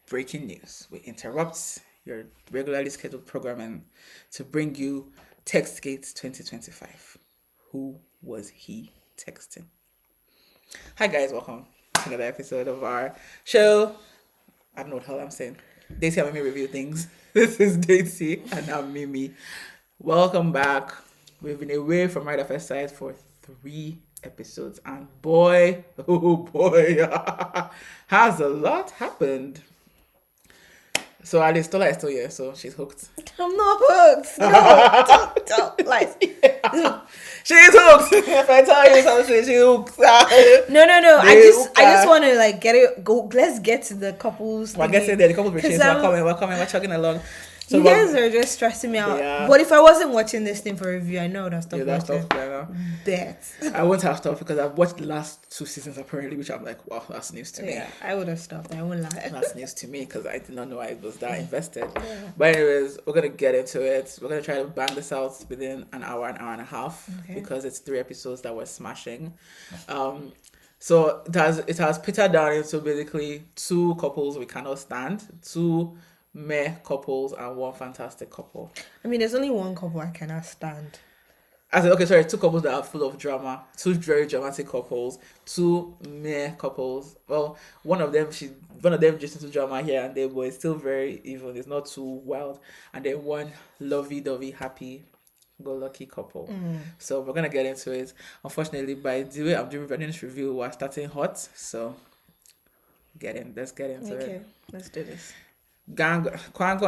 breaking news. We interrupt your regularly scheduled programming to bring you Textgate 2025. Who was he texting? Hi guys, welcome to another episode of our show. I don't know what the hell I'm saying. Dety and Mimi review things. This is Dety and I'm Mimi. Welcome back. We've been away from Right at First Sight for 3 episodes, and boy, oh boy, has a lot happened. So Alice Tola is still here, so she's hooked. I'm not hooked. No, don't like. She's hooked. If I tell you something, she's hooked. No. I just want to like get it. Go. Let's get to the couples. We're getting there. The couples routines. We're coming. We're chugging along. So you guys are just stressing me out. Yeah. But if I wasn't watching this thing for review, I know I would have stopped watching. Bet. I won't have stopped because I've watched the last 2 seasons apparently, which I'm like, wow, that's news to me. Yeah, I would have stopped. I won't lie. That's news to me because I did not know I was that invested. Yeah. But anyways, we're going to get into it. We're going to try to bang this out within an hour and a half, because it's 3 episodes that we're smashing. So it has petered down into basically 2 couples we cannot stand, 2 meh couples, and 1 fantastic couple. I mean, there's only 1 couple I cannot stand. I said, 2 couples that are full of drama, 2 very dramatic couples, 2 meh couples. Well, one of them just into drama here and there, but it's still very even. It's not too wild. And then 1 lovey-dovey, happy-go-lucky couple. So we're gonna get into it. Unfortunately, by the way I'm doing this review, we're starting hot. So let's get into it. Okay, let's do this. Gang, quang.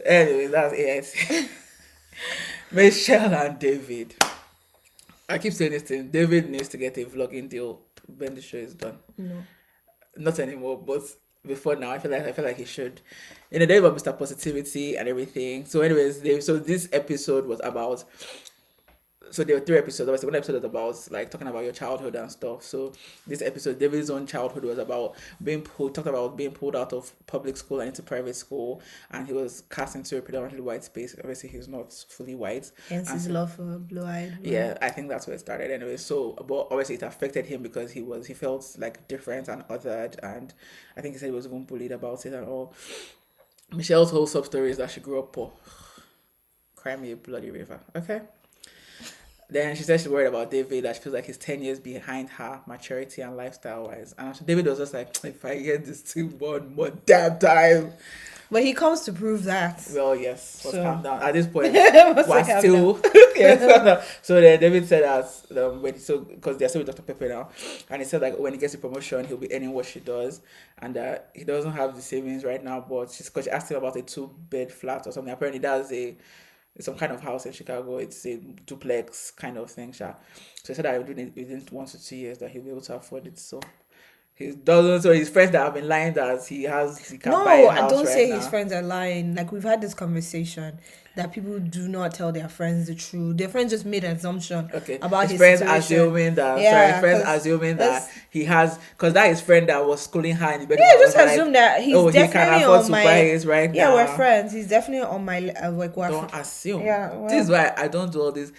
Anyway, that's AIC. Michelle and David. I keep saying this thing. David needs to get a vlogging deal when the show is done. No, not anymore. But before now, I feel like he should. In the day about Mr. Positivity and everything. So, anyways, this episode was about. So there were 3 episodes. Obviously, 1 episode was about like talking about your childhood and stuff. So this episode, David's own childhood, was about being pulled out of public school and into private school, and he was cast into a predominantly white space. Obviously, he's not fully white. Hence his love for blue-eyed. Yeah, I think that's where it started. Anyway, so but obviously it affected him because he felt like different and othered, and I think he said he was even bullied about it and all. Michelle's whole sub story is that she grew up poor. Cry me a bloody river, okay? Then she said she's worried about David, that she feels like he's 10 years behind her, maturity and lifestyle-wise. And David was just like, if I get this thing one more damn time. But he comes to prove that. Well, yes. Let's calm down. At this point, we're still... So then David said that, because they're still with Dr. Pepper now, and he said like when he gets a promotion, he'll be earning what she does. And he doesn't have the savings right now, but because she asked him about a 2-bed flat or something. Apparently that's some kind of house in Chicago. It's a duplex kind of thing. So he said that within 1 to 2 years that he'll be able to afford it. So he doesn't. So his friends that have been lying that he can buy a house. No, I don't say now. His friends are lying. Like, we've had this conversation that people do not tell their friends the truth. Their friends just made an assumption about his friends situation. Assuming that he has, because that is friend that was schooling her in the bedroom. Yeah, just assume that he's definitely he can afford to buy his right now. Yeah, we're friends. He's definitely on my don't assume. Yeah, well, this is why I don't do all this.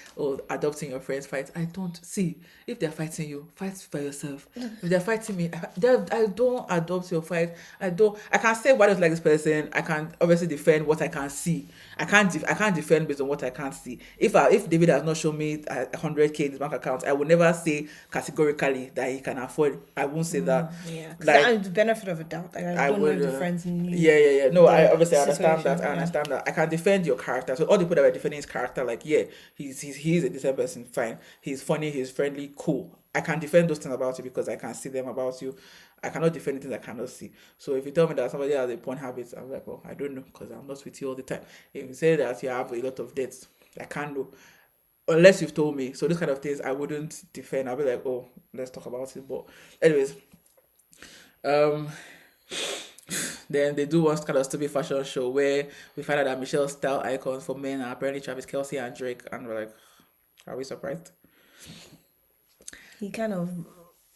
Adopting your friends fight. I don't see if they're fighting you, fight for yourself. If they're fighting me, I don't adopt your fight. I can say why I don't like this person. I can obviously defend what I can see. I can't defend based on what I can't see. If David has not shown me 100K in his bank account, I will never say categorically that he can afford. I won't say that. Yeah, like the benefit of a doubt. Like, I don't know the friends in you. Yeah. No, I obviously understand that. I understand that. I can defend your character. So all the people that were defending his character, like, yeah, he's a decent person, fine. He's funny, he's friendly, cool. I can defend those things about you because I can see them about you. I cannot defend things I cannot see. So if you tell me that somebody has a porn habit, I'm like, well, I don't know because I'm not with you all the time. If you say that you have a lot of dates, I can't know. Unless you've told me. So these kind of things I wouldn't defend. I'll be like, oh, let's talk about it. But anyways, then they do one kind of stupid fashion show where we find out that Michelle's style icons for men are apparently Travis Kelce and Drake, and we're like, are we surprised? He kind of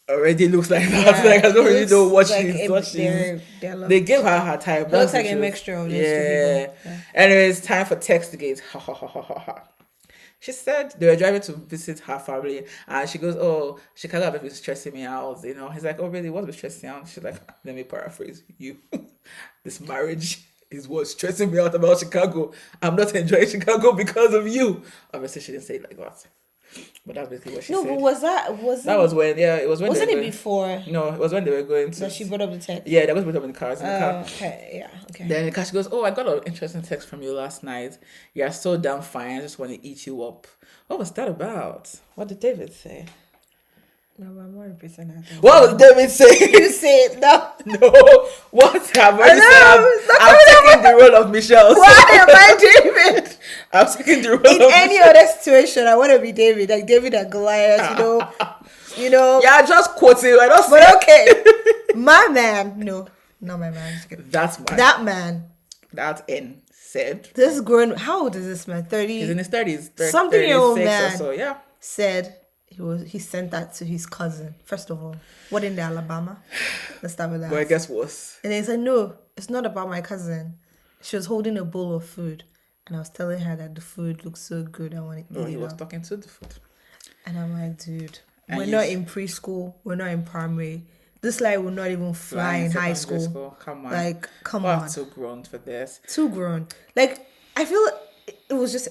already looks like that. Yeah, like I don't really know what she's. They gave her time. It looks like a mixture of those two people. Yeah. Anyways, time for Textgate. She said they were driving to visit her family, and she goes, "Oh, Chicago have been stressing me out." He's like, "Oh, really? What's been stressing you out?" She's like, "Let me paraphrase you. This marriage is what's stressing me out about Chicago. I'm not enjoying Chicago because of you." Obviously, she didn't say it like that, but that's basically what she said. No, but that was when it was when wasn't they it were, before? No, it was when they were going to. That she brought up the text. Yeah, they were going to put up in the cars. In the car. Okay, yeah, okay. Then the car, she goes, "Oh, I got an interesting text from you last night. You're so damn fine. I just want to eat you up." What was that about? What did David say? No, I'm more repeating that. What was David saying? You say it now. No. What? I'm taking the role of Michelle. Why am I David? I'm taking the role of In any other situation, I want to be David, like David and Goliath, you know. Yeah, just quoting. But okay, my man, no, not my man. That man. That N said. This grown. How old is this man? 30. He's in his 30s. Something-year-old man. Or so, yeah. Said he sent that to his cousin. First of all, what in the Alabama? Let's start with that. Well, I guess worse. And he said, "No, it's not about my cousin. She was holding a bowl of food, and I was telling her that the food looks so good. I want to eat it." He was talking to the food. And I'm like, dude, we're not in preschool. We're not in primary. This light will not even fly in high school. Come on. Like, come on. We're too grown for this. Too grown. Like, I feel it was just...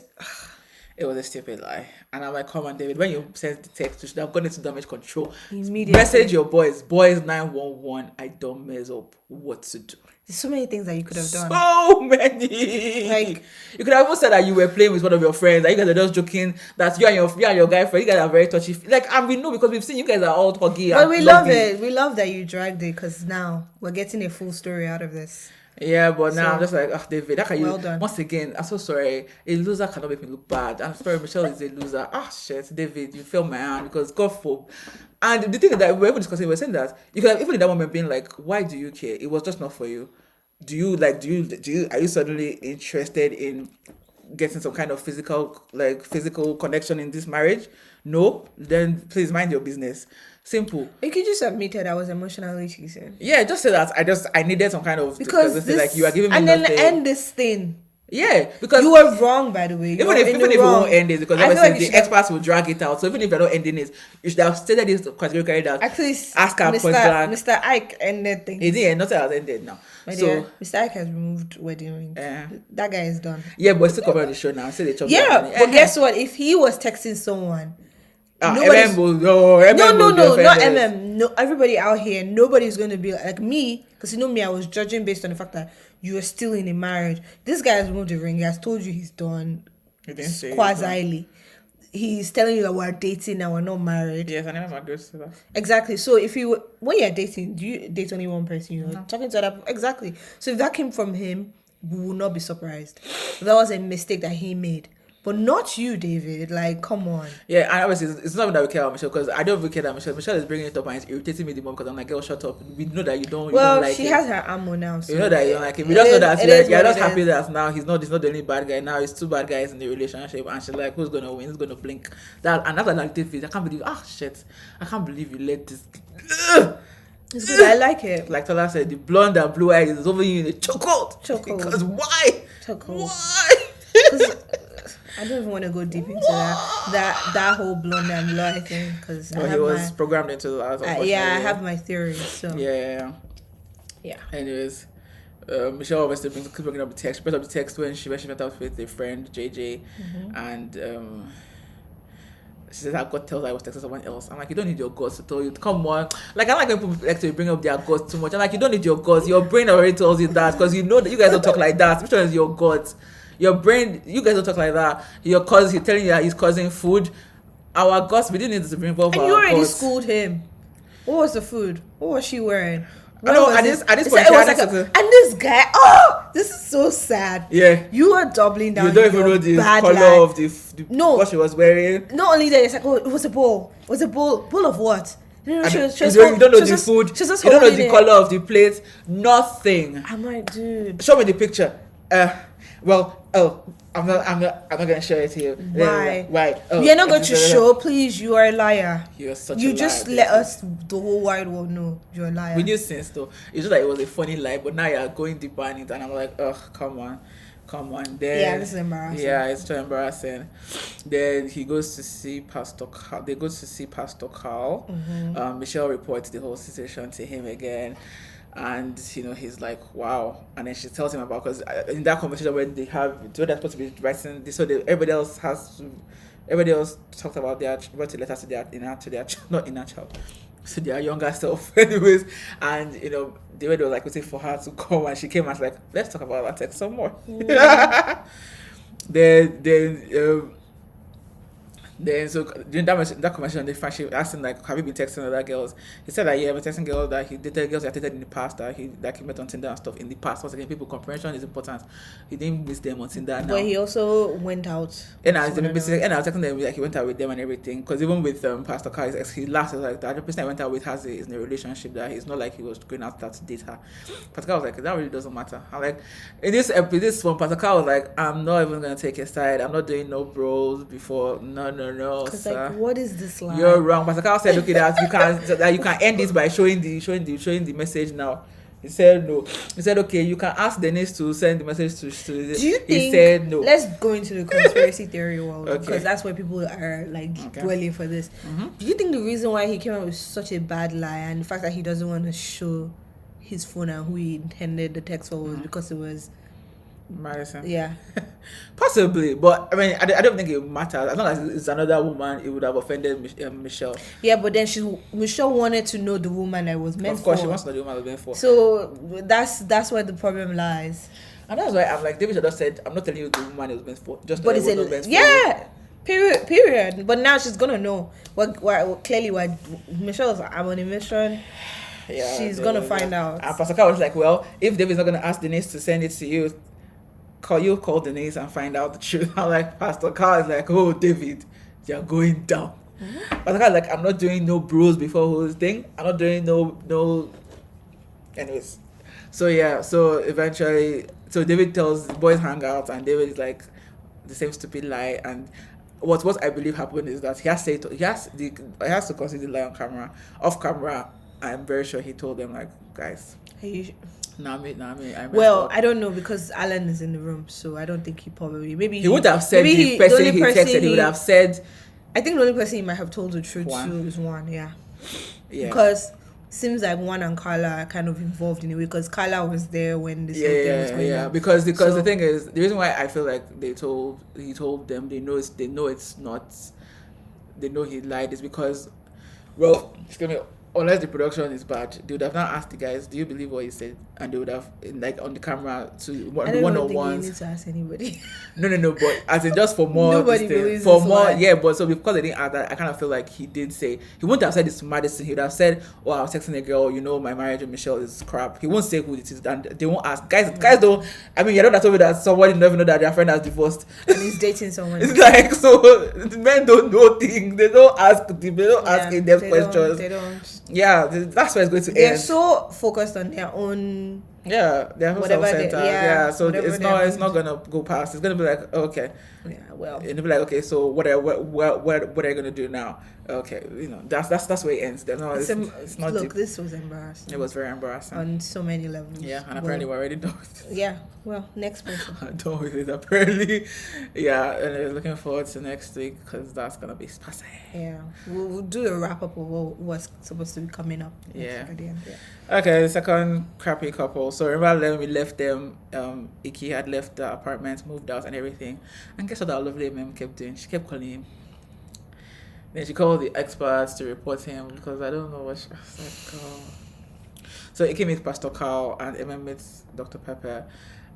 It was a stupid lie. And I'm like, come on, David, when you sent the text, you should have gone into damage control. Immediately. Message your boys 911. I don't mess up what to do. There's so many things that you could have done. So many. Like, you could have even said that you were playing with one of your friends, that you guys are just joking, that you and your guy friend, you guys are very touchy. Like, and we know because we've seen you guys are all huggy. But we love it. We love that you dragged it because now we're getting a full story out of this. Yeah, but now I'm just like, oh, David, how can well done. Once again, I'm so sorry. A loser cannot make me look bad. I'm sorry, Michelle is a loser. Shit, David, you failed my hand because God for. And the thing is that we're even discussing, we're saying that you could have even in that moment been like, why do you care? It was just not for you. Are you suddenly interested in getting some kind of physical connection in this marriage? No, then please mind your business. Simple. You could just admitted I was emotionally cheating. Yeah, just say that I needed some kind of because this, like you are giving me and nothing. then end this thing. Yeah, because you were wrong, by the way. Even if it won't end it, because obviously the experts will drag it out. So even if you're not ending it, you should have stated this categorically that at least ask her point blank. Mr. Ike ended things. It didn't. Nothing has ended now. My dear, Mr. Ike has removed wedding rings. That guy is done. Yeah, but still covering the show now. Say they chop. Yeah, but guess what? If he was texting someone. Emem no, not Emem. No, everybody out here, nobody's going to be like me, because you know me, I was judging based on the fact that you are still in a marriage. This guy has removed the ring. He has told you he's done. Quasi-ly. He's telling you that we're dating and we're not married. Yes, I never agrees to that. Exactly. So when you're dating, do you date only one person? You're talking to other. Exactly. So if that came from him, we will not be surprised. That was a mistake that he made. But not you, David. Like, come on. Yeah, and obviously, it's not that we care about Michelle, because I don't really care that Michelle is bringing it up and it's irritating me the more, because I'm like, girl, shut up. We know that you don't like she has her ammo now. So you know that you don't like him. We just know that you're just happy that now he's not the only bad guy. Now it's two bad guys in the relationship, and she's like, who's gonna win? Who's gonna blink? And that's like David. I can't believe. Shit! I can't believe you let this. It's good. I like it. Like Tola said, the blonde and blue eyes is over you in a chokehold. Because why? Chokehold. Why? I don't even want to go deep into that whole blonde and blue eye thing, because he was programmed into that. I have my theories. So yeah. Anyways, Michelle obviously keeps bringing up the text. She brought up the text when she went out with a friend, JJ, and she said her God tells her I was texting someone else. I'm like, you don't need your gods to tell you. Come on. Like, I like when people like to bring up their gods too much. I'm like, you don't need your gods. Your brain already tells you that, because you know that you guys don't talk like that. Which one is your gods? Your brain, you guys don't talk like that. Your cousin, he's telling you that he's causing food. Our gods, we didn't need to bring involve our gods. And you already schooled him. What was the food? What was she wearing? I know, at this point, and this guy, this is so sad. Yeah. You are doubling down. You don't even know the color of the what she was wearing. Not only that, it's like, it was a bowl. It was a bowl of what? You don't know the food. You don't know the color of the plate. Nothing. I'm like, dude. Show me the picture. I'm not gonna show it to you. Why? You're not going to show, please. You are a liar. You're such a liar. You just let us, the whole wide world, know you're a liar. We knew since though. It's just like it was a funny lie, but now you're going deeper in it, and I'm like, come on. Come on, then Yeah, this is embarrassing. Yeah, it's too embarrassing. Then he goes to see Pastor Carl. They go to see Pastor Carl. Michelle reports the whole situation to him again, and he's like, "Wow!" And then she tells him about, because in that conversation when they're supposed to be writing this, so everybody else talked about wrote a letter to their not inner child, to their younger self, anyways. And the way they were like waiting for her to come, and she came and was like, let's talk about that text some more. Then so during that conversation, she asked him like, have you been texting other girls? He said that, yeah, I've been texting girls that he dated, girls that he dated in the past, that he met on Tinder and stuff in the past. Once again, people comprehension is important. He didn't miss them on Tinder now. But he also went out. And I was texting them like he went out with them and everything. Because even with Pastor Carl, he last was like, the other person I went out with is in a relationship, that he's not like he was going out there to date her. Pastor Carl was like, that really doesn't matter. I'm like, in this one, Pastor Carl was like, I'm not even gonna take his side. I'm not doing no bros before. No. Because like, what is this line? You're wrong. Pastor Carl said, okay, that you can end this by showing the message now. He said no. He said, okay, you can ask Denise to send the message to Do you think, he said no. Let's go into the conspiracy theory world, because that's where people are like dwelling for this. Do you think the reason why he came out with such a bad lie, and the fact that he doesn't want to show his phone and who he intended the text for, was because it was Madison? Yeah. Possibly, but I mean, I don't think it matters. As long as it's another woman, it would have offended Michelle. Yeah, but then Michelle wanted to know the woman that was meant for. Of course, she wants to know the woman that was meant for. So that's where the problem lies. And that's why I'm like, David should have said, I'm not telling you the woman it was meant for. Just but it's period. But now she's gonna know clearly why Michelle's I'm on a mission. Yeah, she's gonna find out. And Pastor Carl was like, well, if David's not gonna ask Denise to send it to you, call Denise and find out the truth. I'm like, Pastor Carl is like, oh, David, you're going down. Pastor Carl is like, I'm not doing no bros before whose thing. I'm not doing no. Anyways, so eventually, David tells the boys hang out, and David is like the same stupid lie. And what I believe happened is that he has to consider the lie on camera. Off camera, I'm very sure he told them like, guys. I don't know, because Alan is in the room, so I don't think he would have said the person he texted. He would have said. I think the only person he might have told the truth to is Juan. Yeah. Because seems like Juan and Carla are kind of involved in a way, because Carla was there when this whole thing was going on. Because the thing is, the reason why I feel like he told them they know he lied is because, well, excuse me, unless the production is bad, they would have not asked the guys, do you believe what he said? And they would have, like, on the camera, to one-on-ones. You need to ask anybody. No, but as in just for more. Nobody believes for more, line. But so because they didn't ask that, I kind of feel like he did say, he wouldn't have said this to Madison. He would have said, oh, I was texting a girl, my marriage with Michelle is crap. He won't say who it is, and they won't ask. Guys don't, I mean, you know that told me that somebody never know that their friend has divorced. And he's dating someone. It's like, so men don't know things. They don't ask in-depth questions. They don't. Yeah, that's where it's going to end. They're so focused on their own. Yeah, they're self-centered. So it's not gonna go past. It's gonna be like, okay. Yeah, well. It'll be like, okay, so what are you gonna do now? Okay, that's where it ends. It's not. Look, deep. this was embarrassing. It was very embarrassing on so many levels. Yeah, and apparently we're already done with it. Yeah, well, next person. I'm done with it apparently. Yeah, and looking forward to next week, because that's gonna be spicy. Yeah, we'll do a wrap up of what's supposed to be coming up. Yeah. At the end. Okay, the second crappy couple. So remember when we left them, Icky had left the apartment, moved out and everything. And guess what that lovely Emem kept doing? She kept calling him. Then she called the experts to report him, because I don't know what she was like. Oh. So Icky meets Pastor Carl and Emem meets Dr. Pepper.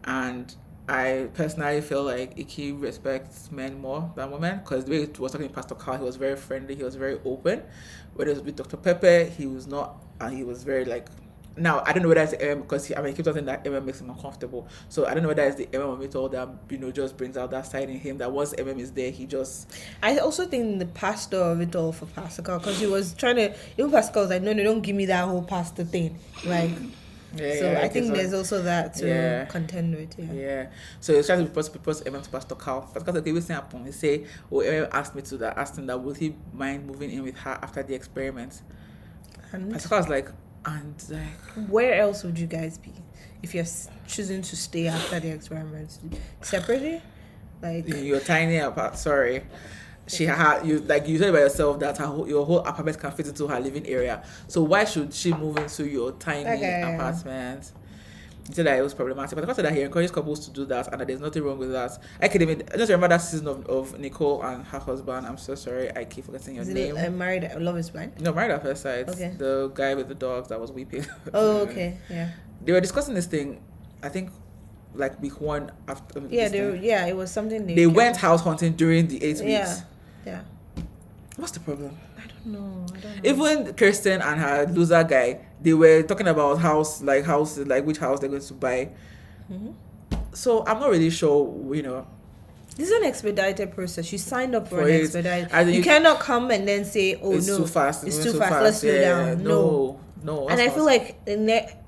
And I personally feel like Icky respects men more than women, because the way he was talking to Pastor Carl, he was very friendly, he was very open. Whereas with Dr. Pepper, he was not, and he was very like. Now I don't know whether it's the Emem, because he keeps saying that Emem makes him uncomfortable. So I don't know whether it's the Emem method that just brings out that side in him, that once Emem is there, he just. I also think the pastor of it all for Pascal, because he was trying to. Even Pascal was like, no, don't give me that whole pastor thing, like. I think there's also that to contend with. Yeah. So he's trying to propose Emem to Pastor Carl. Pastor Carl said, okay, what's happened? He say, Emem asked him that would he mind moving in with her after the experiment? And Pastor Carl's like, And like, where else would you guys be if you're choosing to stay after the experiments? Separately? Like, you're tiny apart. Sorry. She had you like you said by yourself that your whole apartment can fit into her living area. So why should she move into your tiny apartment? You said that it was problematic, but the fact that he encourages couples to do that and that there's nothing wrong with that. I just remember that season of Nicole and her husband. I'm so sorry, I keep forgetting your name. Married Love is Blind? No, Married at First Sight. Okay. The guy with the dogs that was weeping. Oh, okay, yeah. They were discussing this thing, I think, like week 1 after. It was something they went house hunting during the 8 weeks. Yeah. What's the problem? I don't know. Even Kirsten and her loser guy, they were talking about which house they're going to buy. Mm-hmm. So I'm not really sure, This is an expedited process. You signed up for an expedited. You cannot come and then say, "Oh, it's no, too fast. It's too fast. Let's slow down." No. And I feel like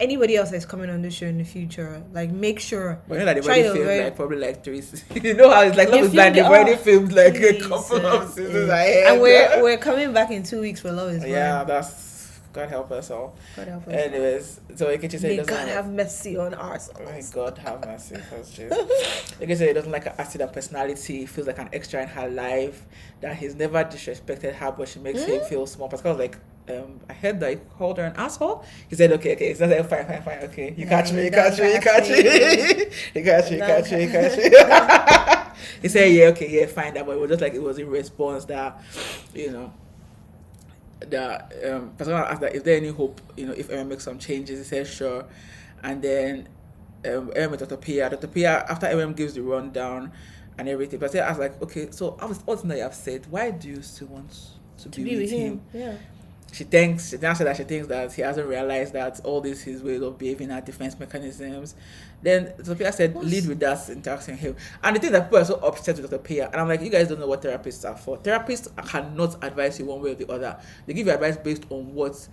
anybody else that's coming on the show in the future, like, make sure. But you know that they've already filmed like probably like 3 seasons. You know how it's like Love is Blind. They've already filmed like a couple of seasons ahead. And we're coming back in 2 weeks for Love is Blind. Yeah, that's God help us all. God help us. Anyways, so Ikechi said, "May God have mercy on our souls." May God have mercy, first Ikechi said he doesn't like her attitude and personality. He feels like an extra in her life. That he's never disrespected her, but she makes him feel small. Pascal was like, I heard that you called her an asshole. He said, okay. So I said, fine. Okay, you catch me. He said, yeah, fine. That, but it was just like it was in response that, that Pascal asked that, is there any hope, if Emem makes some changes? He said, sure. And then Emem with Dr. Pia, after Emem gives the rundown and everything, but I was like, okay, so I was all that you have said, why do you still want to be with him? Yeah. She now said that she thinks that he hasn't realized that all this his ways of behaving are defense mechanisms. Then Sophia said, lead with that interaction him. And the thing that people are so upset with Dr. Pia, and I'm like, you guys don't know what therapists are for. Therapists cannot advise you one way or the other. They give you advice based on what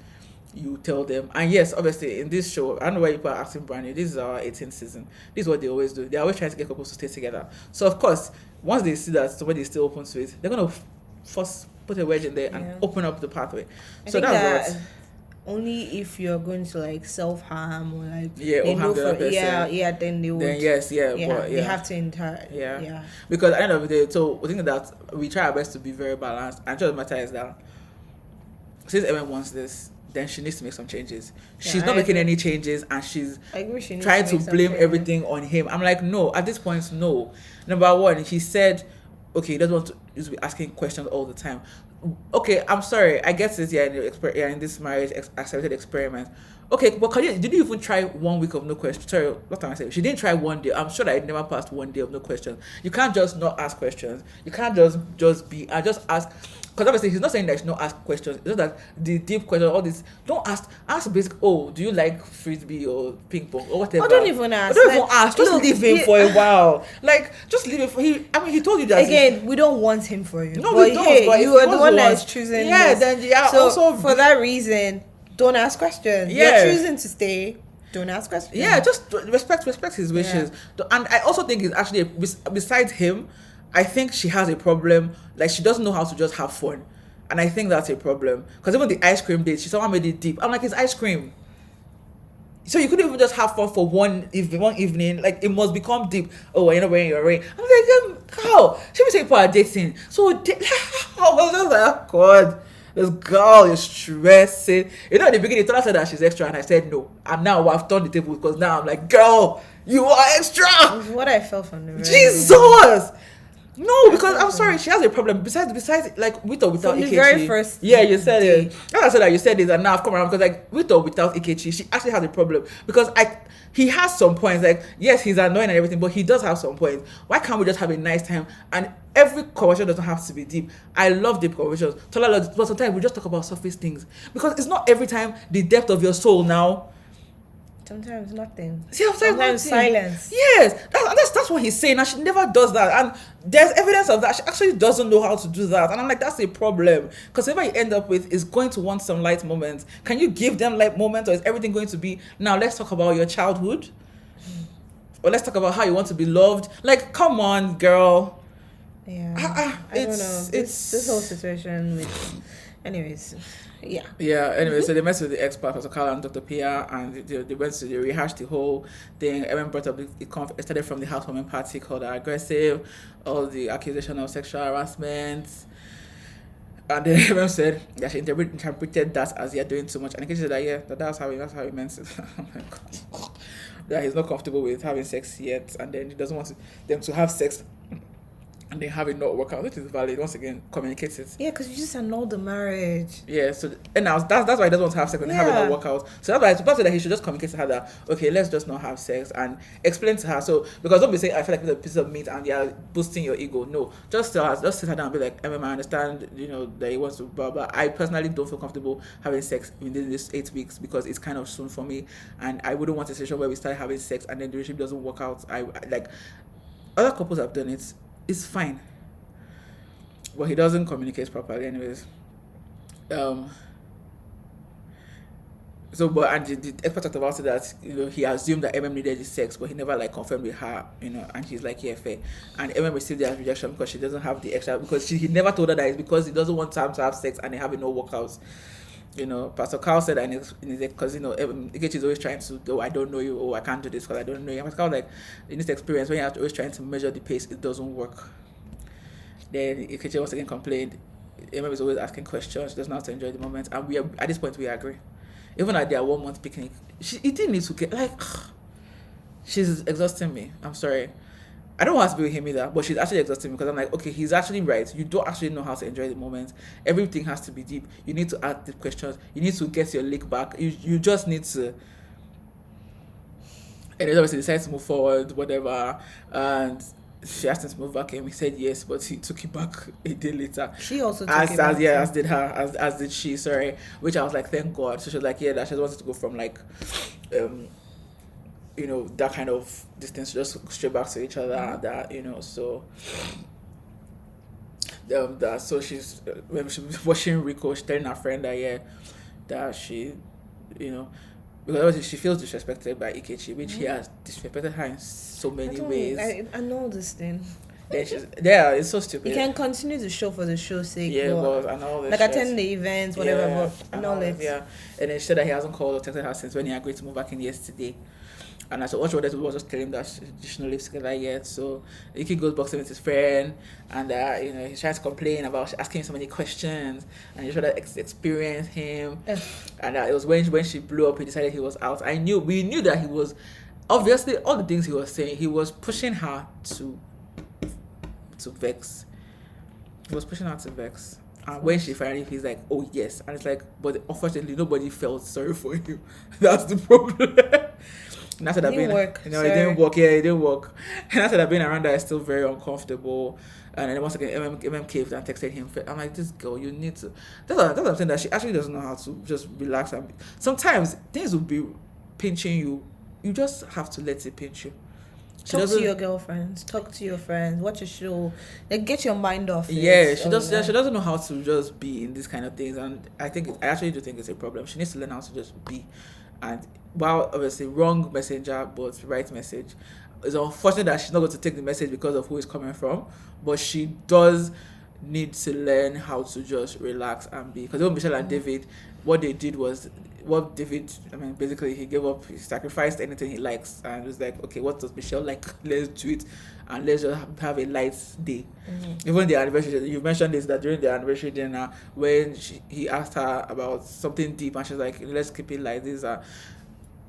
you tell them. And yes, obviously in this show, I don't know why people are asking brand new. This is our 18th season. This is what they always do. They're always trying to get couples to stay together. So of course, once they see that somebody is still open to it, they're gonna force put a wedge in there and open up the pathway. So that's that only if you're going to like self-harm or like then they would. Then yes, they have to interact. Yeah. Because at the end of the day, so we think that we try our best to be very balanced. And the matter is that since Emem wants this, then she needs to make some changes. She's not making any changes, and she's trying to blame everything on him. I'm like, no, at this point, no. Number one, he said, okay, he doesn't want to just be asking questions all the time. Okay, I'm sorry, I guess it's in this marriage accepted experiment. Okay, but did you even try 1 week of no question? Sorry, what time I said? She didn't try 1 day. I'm sure that it never passed 1 day of no questions. You can't just not ask questions. You can't just just ask. Because obviously he's not saying that you should not ask questions. It's just that the deep question, all this, don't ask basic, do you like frisbee or ping pong or whatever? Don't even ask. Just leave him for a while. Like, just leave him for him. I mean, he told you that. Again, we don't want him for you. No, we don't. But you are the one that's choosing. Yeah, then so also for that reason, don't ask questions. Yeah. You're choosing to stay. Don't ask questions. Yeah, just respect his wishes. Yeah. And I also think it's actually, besides him, I think she has a problem. Like, she doesn't know how to just have fun. And I think that's a problem. Because even the ice cream date, someone made it deep. I'm like, it's ice cream. So you couldn't even just have fun for one evening. Like, it must become deep. Oh, you're not wearing your ring. I'm like, how? She was saying people are dating. So, I was just like, oh, God. This girl is stressing. At the beginning, Tola said that she's extra, and I said no. And now I've turned the table because now I'm like, girl, you are extra. That's what I felt from the Jesus. No, because I'm sorry, she has a problem. Besides, like, with or without Ikechi. The very first. Yeah, you said it. I said that you said it, and now I've come around because, like, with or without Ikechi, she actually has a problem because he has some points. Like, yes, he's annoying and everything, but he does have some points. Why can't we just have a nice time? And every conversation doesn't have to be deep. I love deep conversations. But sometimes we just talk about surface things because it's not every time the depth of your soul now. Sometimes nothing. Sometimes silence. Yes, that's what he's saying. And she never does that. And there's evidence of that. She actually doesn't know how to do that. And I'm like, that's a problem. Because whoever you end up with is going to want some light moments. Can you give them light moments, or is everything going to be, now let's talk about your childhood? Or let's talk about how you want to be loved? Like, come on, girl. Yeah. I don't know. This whole situation with Anyways, yeah. Yeah, anyway, so they met with the expert, Pastor Carl and Dr. Pia, and they went to, they rehashed the whole thing. Emem brought up, it started from the housewarming party called aggressive, all the accusation of sexual harassment. And then Emem said that she interpreted that as you're doing too much. And Ikechi said that, yeah, that's how he meant it. I'm like, that he's not comfortable with having sex yet, and then he doesn't want them to have sex and then have it not work out, which is valid. Once again, communicate it. Yeah, because you just annul the marriage. Yeah, so and now that's why he doesn't want to have sex when they have it not work out. So that's why I suppose that he should just communicate to her that, okay, let's just not have sex, and explain to her. So because don't be saying I feel like it's a piece of meat and you're boosting your ego. No, just tell her, just sit her down and be like, Emma, I understand, that he wants to blah blah. I personally don't feel comfortable having sex within this 8 weeks because it's kind of soon for me, and I wouldn't want a situation where we start having sex and then the relationship doesn't work out. I like other couples have done it. It's fine. But he doesn't communicate properly anyways. And the expert talked about it that he assumed that Emem needed the sex, but he never confirmed with her, and she's like, yeah, fair. And Emem received the rejection because she doesn't have the extra, because he never told her that it's because he doesn't want time to have sex and they have no workouts. Pastor Carl said that because Ikechi is always trying to, I don't know you, I can't do this because I don't know you. Pastor Carl in this experience, when you're always trying to measure the pace, it doesn't work. Then Ikechi once again complained. Emem is always asking questions. She doesn't have to enjoy the moment, and at this point we agree. Even at their 1 month picnic, it didn't need to get she's exhausting me. I'm sorry. I don't want to be with him either, but she's actually exhausting me because I'm like, okay, he's actually right. You don't actually know how to enjoy the moment. Everything has to be deep. You need to ask deep questions. You need to get your lick back. You just need to. And then obviously decided to move forward, whatever. And she asked him to move back, and he said yes, but he took it back a day later. She also took it back. Yeah, as did her, as did she. Sorry, which I was like, thank God. So she was like, yeah, that she wanted to go from that kind of distance, just straight back to each other. Mm-hmm. That so. So she's when she was watching Rico, she's telling her friend that she, because she feels disrespected by Ikechi, which he has disrespected her in so many ways. I know this thing. Then it's so stupid. You can continue the show for the show's sake. Yeah, but I know this. Attend the events, whatever. But I know it. Yeah, and then she said that he hasn't called or texted her since when he agreed to move back in yesterday. And I said, what she wanted to do was just tell him that she shouldn't live together yet. So Icky goes boxing with his friend, and he's trying to complain about asking him so many questions, and he tried to experience him. And it was when she blew up, he decided he was out. We knew that he was, obviously, all the things he was saying, he was pushing her to vex. He was pushing her to vex. And when she finally, he's like, oh yes. And it's like, but unfortunately, nobody felt sorry for him. That's the problem. And after that, it didn't work. It didn't work. Yeah, it didn't work. And after that, being around her is still very uncomfortable. And then once again, Emem caved and texted him. I'm like, this girl, you need to. That's what I'm saying, that she actually doesn't know how to just relax. And sometimes things will be pinching you. You just have to let it pinch you. Talk to your girlfriends. Talk to your friends. Watch a show. Get your mind off it. Yeah, she doesn't know how to just be in these kind of things, and I actually do think it's a problem. She needs to learn how to just be, and while obviously wrong messenger, but right message. It's unfortunate that she's not going to take the message because of who it's coming from, but she does need to learn how to just relax and be. Because even Michelle and David, what they did was, basically he gave up, he sacrificed anything he likes, and was like, okay, what does Michelle like? Let's do it, and let's just have a light day. Mm-hmm. Even the anniversary, you mentioned this, that during the anniversary dinner, when he asked her about something deep, and she's like, let's keep it like this.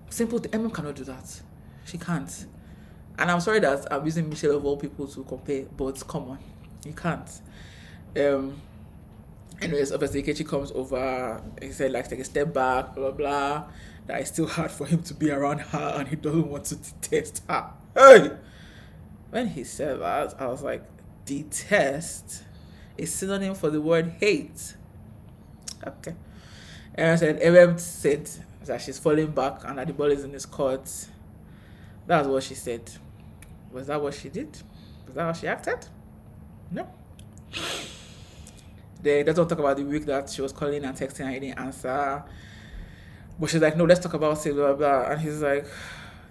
Simple. Emem cannot do that. She can't. And I'm sorry that I'm using Michelle of all people to compare, but come on, you can't. Anyways, obviously Ikechi comes over. He said, take a step back, blah, blah, blah. That it's still hard for him to be around her and he doesn't want to detest her. Hey! When he said that, I was like, detest is synonym for the word hate. Okay. And I said, Emem said that she's falling back and that the ball is in his court. That's what she said. Was that what she did? Was that how she acted? No. They don't talk about the week that she was calling and texting and he didn't answer. But she's like, no, let's talk about it, blah, blah. And he's like,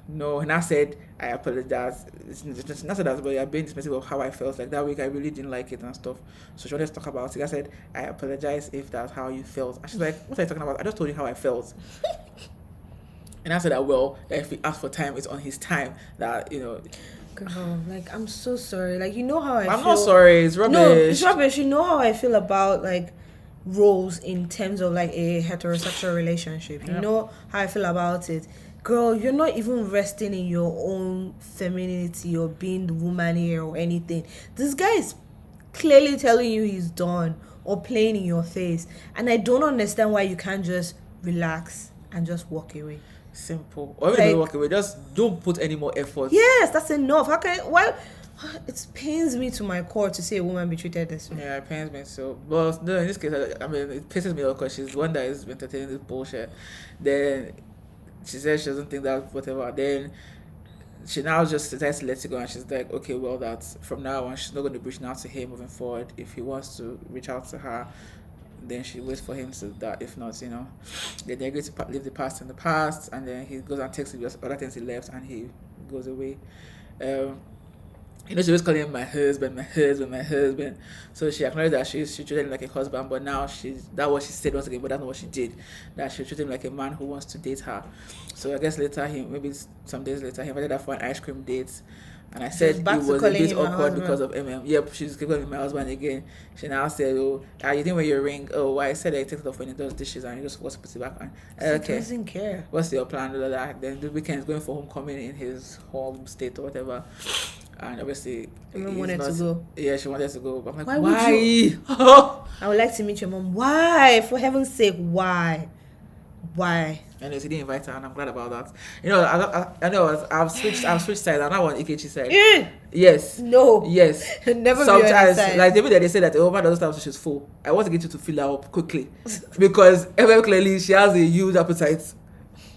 no. And I said, I apologize. It's not that, but you're being dismissive of how I felt. Like that week, I really didn't like it and stuff. So she wanted to talk about it. I said, I apologize if that's how you felt. And she's like, what are you talking about? I just told you how I felt. And I said that, well, that if he asks for time, it's on his time. That, Girl, like, I'm so sorry. Like, you know how I feel. I'm not sorry. It's rubbish. No, it's rubbish. You know how I feel about, like, roles in terms of, like, a heterosexual relationship. You know how I feel about it. Girl, you're not even resting in your own femininity or being the woman here or anything. This guy is clearly telling you he's done or playing in your face. And I don't understand why you can't just relax and just walk away. Simple. Or even walk away. Just don't put any more effort. Yes, that's enough. How can why? It pains me to my core to see a woman be treated this way. Yeah, it pains me so. But no, in this case, I mean, it pisses me off because she's the one that is entertaining this bullshit. Then she says she doesn't think that whatever. Then she now just decides to let it go, and she's like, okay, well, that's from now on, she's not going to reach out to him moving forward. If he wants to reach out to her, then she waits for him to that. If not, then they agree to leave the past in the past, and then he goes and takes the other things he left, and he goes away. She was calling him my husband. So she acknowledged that she treated him like a husband, but now that's what she said once again, but that's not what she did. That she treated him like a man who wants to date her. So I guess later, maybe some days later, he invited her for an ice cream date. And I said it was a bit awkward because of Emem. Yep, she's calling me my husband again. She now said, you didn't wear your ring. Oh, I said I take it off when he does dishes and he just wants to put it back on. Okay. He doesn't care. What's your plan? Then the weekend is going for homecoming in his home state or whatever. And obviously, Emem wanted to go. Yeah, she wanted to go. But I'm like, why? I would like to meet your mom. Why? For heaven's sake, why? Anyways, he didn't invite her, and I'm glad about that. I know I've switched sides. I'm not on Ikechi side. Yes. No. Yes. Never. Sometimes, like the way that they say that the woman doesn't have she's full. I want to get you to fill her up quickly because very clearly she has a huge appetite.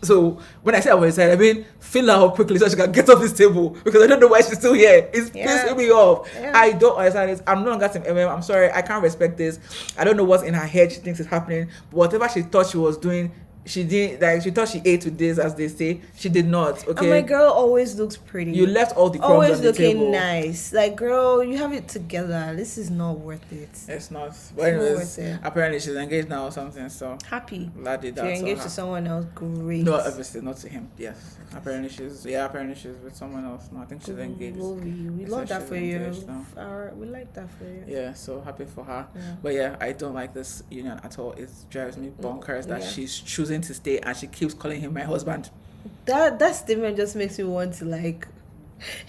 So when I say I'm on her side, I mean fill her up quickly so she can get off this table because I don't know why she's still here. It's pissing me off. Yeah. I don't understand it. I'm no longer Team Emem. I'm sorry. I can't respect this. I don't know what's in her head. She thinks is happening. But whatever she thought she was doing, she didn't. Like she thought she ate with this, as they say. She did not. Okay. And my girl always looks pretty. You left all the crumbs always on the table. Looking nice. Like girl, you have it together. This is not worth it. It's not. But anyways, apparently she's engaged now or something. So happy. Glad if you're engaged to someone else, great. No, obviously not to him. Yes. Apparently she's with someone else. No, I think she's engaged. We love that for you. We like that for you. Yeah. So happy for her. Yeah. But yeah, I don't like this union at all. It drives me bonkers that she's choosing to stay and she keeps calling him my husband. That statement just makes me want to like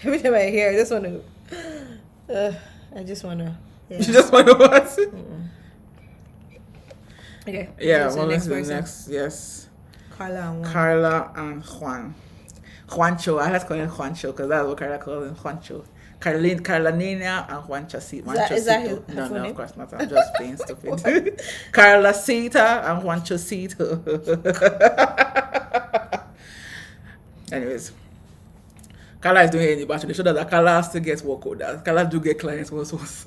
every time I hear I just want to You just want to what? Okay. Yeah, well, next yes. Carla and Juan. Juancho. I have to call him Juancho because that's what Carla calls him, Juancho. Carolina and Juancho. Is that his No, of course not. I'm just being stupid. Carla Cita and Juancho Cito. Anyways, Carla is doing any battle. They show that Carla still gets work orders. Carla do get clients once.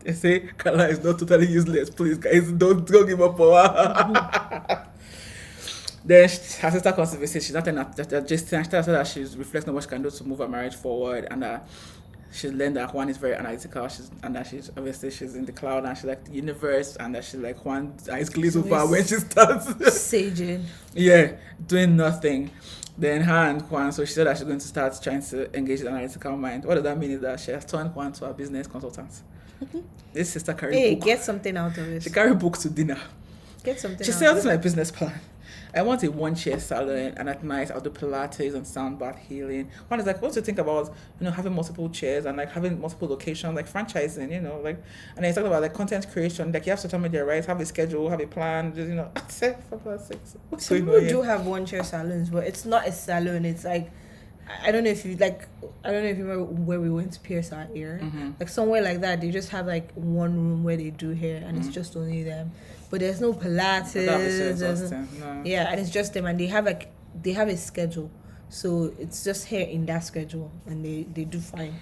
They say Carla is not totally useless. Please, guys, don't give up on her. Then her sister comes to visit. She's not just that she's reflecting on what she can do to move her marriage forward, and she's learned that Juan is very analytical. She's in the cloud and she's like the universe, and that she's like Juan's eyes glaze over when she starts saging. Yeah, doing nothing. Then her and Juan, so she said that she's going to start trying to engage the analytical mind. What does that mean is that she has turned Juan to a business consultant. This sister carried book. Get something out of it. She carried books to dinner. Get something. She said, "This is my business plan. I want a one-chair salon, and at night I'll do Pilates and sound bath healing." One is like, what do you think about, having multiple chairs and like having multiple locations, like franchising, and then he's talking about like content creation, like you have social media, right? Have a schedule, have a plan, just, for God's sakes. Some people do have one-chair salons, but it's not a salon. It's like, I don't know if you remember where we went to pierce our ear, like somewhere like that. They just have like one room where they do hair, and it's just only them. But there's no Pilates. No. Yeah, and it's just them, and they have a schedule, so it's just hair in that schedule, and they do fine.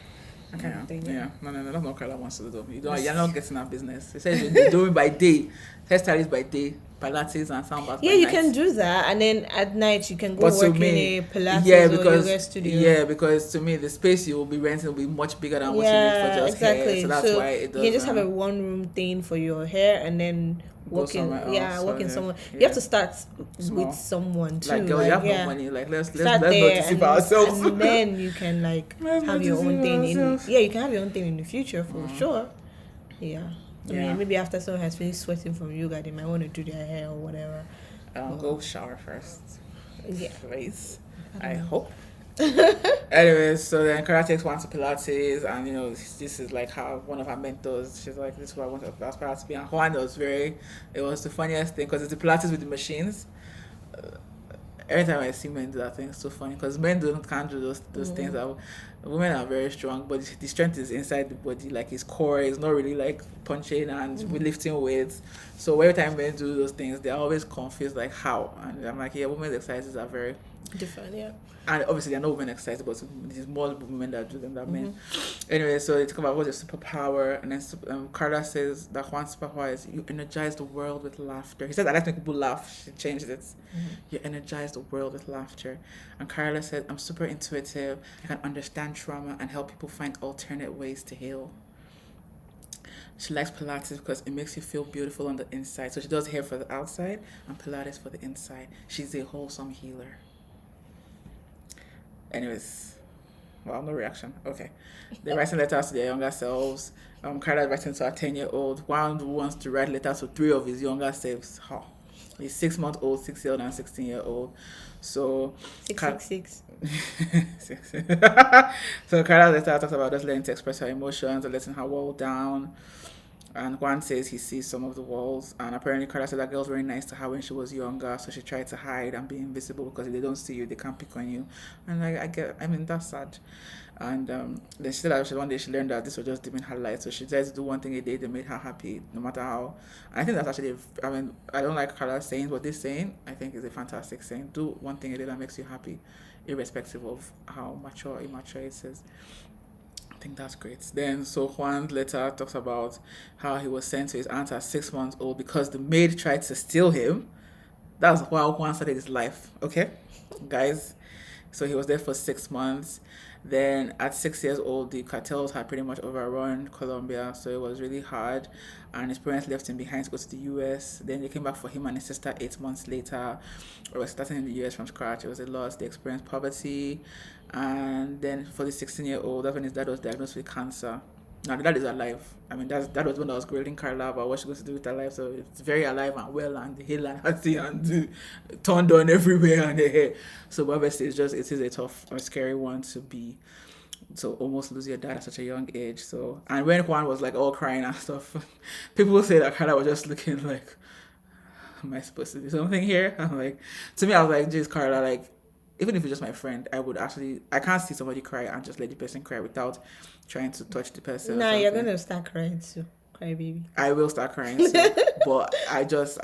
Okay. Thing, Yeah. No. That's not Carla wants to do. You're That's- not getting that business. It says you're doing by day, hairstylist by day, Pilates and sound baths Yeah, by you night. can do that, and then at night you can go But to work in me, a Pilates or yoga studio. yeah, because to me the space you will be renting will be much bigger than what you need for Yeah, just hair. So exactly. that's So why it you can just have a doesn't one room thing for your hair, and then go somewhere else. So working yeah, someone. You have yeah. to start Small. with someone too. Like girl, you have no yeah. money. Like let's Start not there, deceive ourselves. and then you can like Let's not have your own deceive thing in. ourselves. Yeah, you can have your own thing in the future for sure. Yeah. I Yeah. mean, maybe after someone has finished sweating from yoga, they might want to do their hair or whatever. Go shower first. Yeah. Please. I hope. Anyways, so then Kara takes one to Pilates, and this is like how one of her mentors. She's like, "This is what I want to aspire to be." And Juan was it was the funniest thing because it's the Pilates with the machines. Every time I see men do that thing, it's so funny because men can't do those things. That women are very strong, but the strength is inside the body. Like his core is not really like punching and lifting weights. So every time men do those things, they're always confused, like how. And I'm like, yeah, women's exercises are very Different, yeah. and obviously they're not women exercises, but there's more women that do them than men. Anyway, so they talk about what's your superpower, and then Carla says that Juan's superpower is you energize the world with laughter. He said I like to make people laugh. She changed it. You energize the world with laughter. And Carla said, I'm super intuitive. I can understand trauma and help people find alternate ways to heal. She likes Pilates because it makes you feel beautiful on the inside. So she does hair for the outside and Pilates for the inside. She's a wholesome healer. Anyways, well, no reaction. Okay. They're writing letters to their younger selves. Carla writing to a 10-year-old. One wants to write letters to 3 of his younger selves. Oh. He's 6-month-old, 6-year-old, and 16-year-old. So 666. So Carla's letter talks about just learning to express her emotions and letting her wall down. And Juan says he sees some of the walls, and apparently Carla said that girl's very nice to her when she was younger, so she tried to hide and be invisible because if they don't see you, they can't pick on you. And I mean that's sad. And then she said that one day she learned that this was just dimming her light, so she tried to do one thing a day that made her happy, no matter how. And I think that's actually, I don't like Carla's saying, but this saying I think is a fantastic saying. Do one thing a day that makes you happy, irrespective of how mature or immature it is. I think that's great. Then, so Juan's letter talks about how he was sent to his aunt at 6 months old because the maid tried to steal him. That's how Juan started his life, okay, guys? So he was there for 6 months. Then at 6 years old, the cartels had pretty much overrun Colombia, so it was really hard. And his parents left him behind to go to the US. Then they came back for him and his sister 8 months later. Or was starting in the US from scratch. It was a loss. They experienced poverty. And then for the 16-year-old, that's when his dad was diagnosed with cancer. Now the dad is alive. I mean, that was when I was grilling Carla about what she's going to do with her life. So it's very alive and well and healed and healthy and turned on everywhere and the hair. So obviously it is a tough or scary one to be. So almost lose your dad at such a young age. So and when Juan was like all crying and stuff, people say that Carla was just looking like, am I supposed to do something here? I'm like, to me I was like, geez, Carla, like, even if it's just my friend, I can't see somebody cry and just let the person cry without trying to touch the person. Nah, you're gonna start crying too. Cry baby. I will start crying too. But I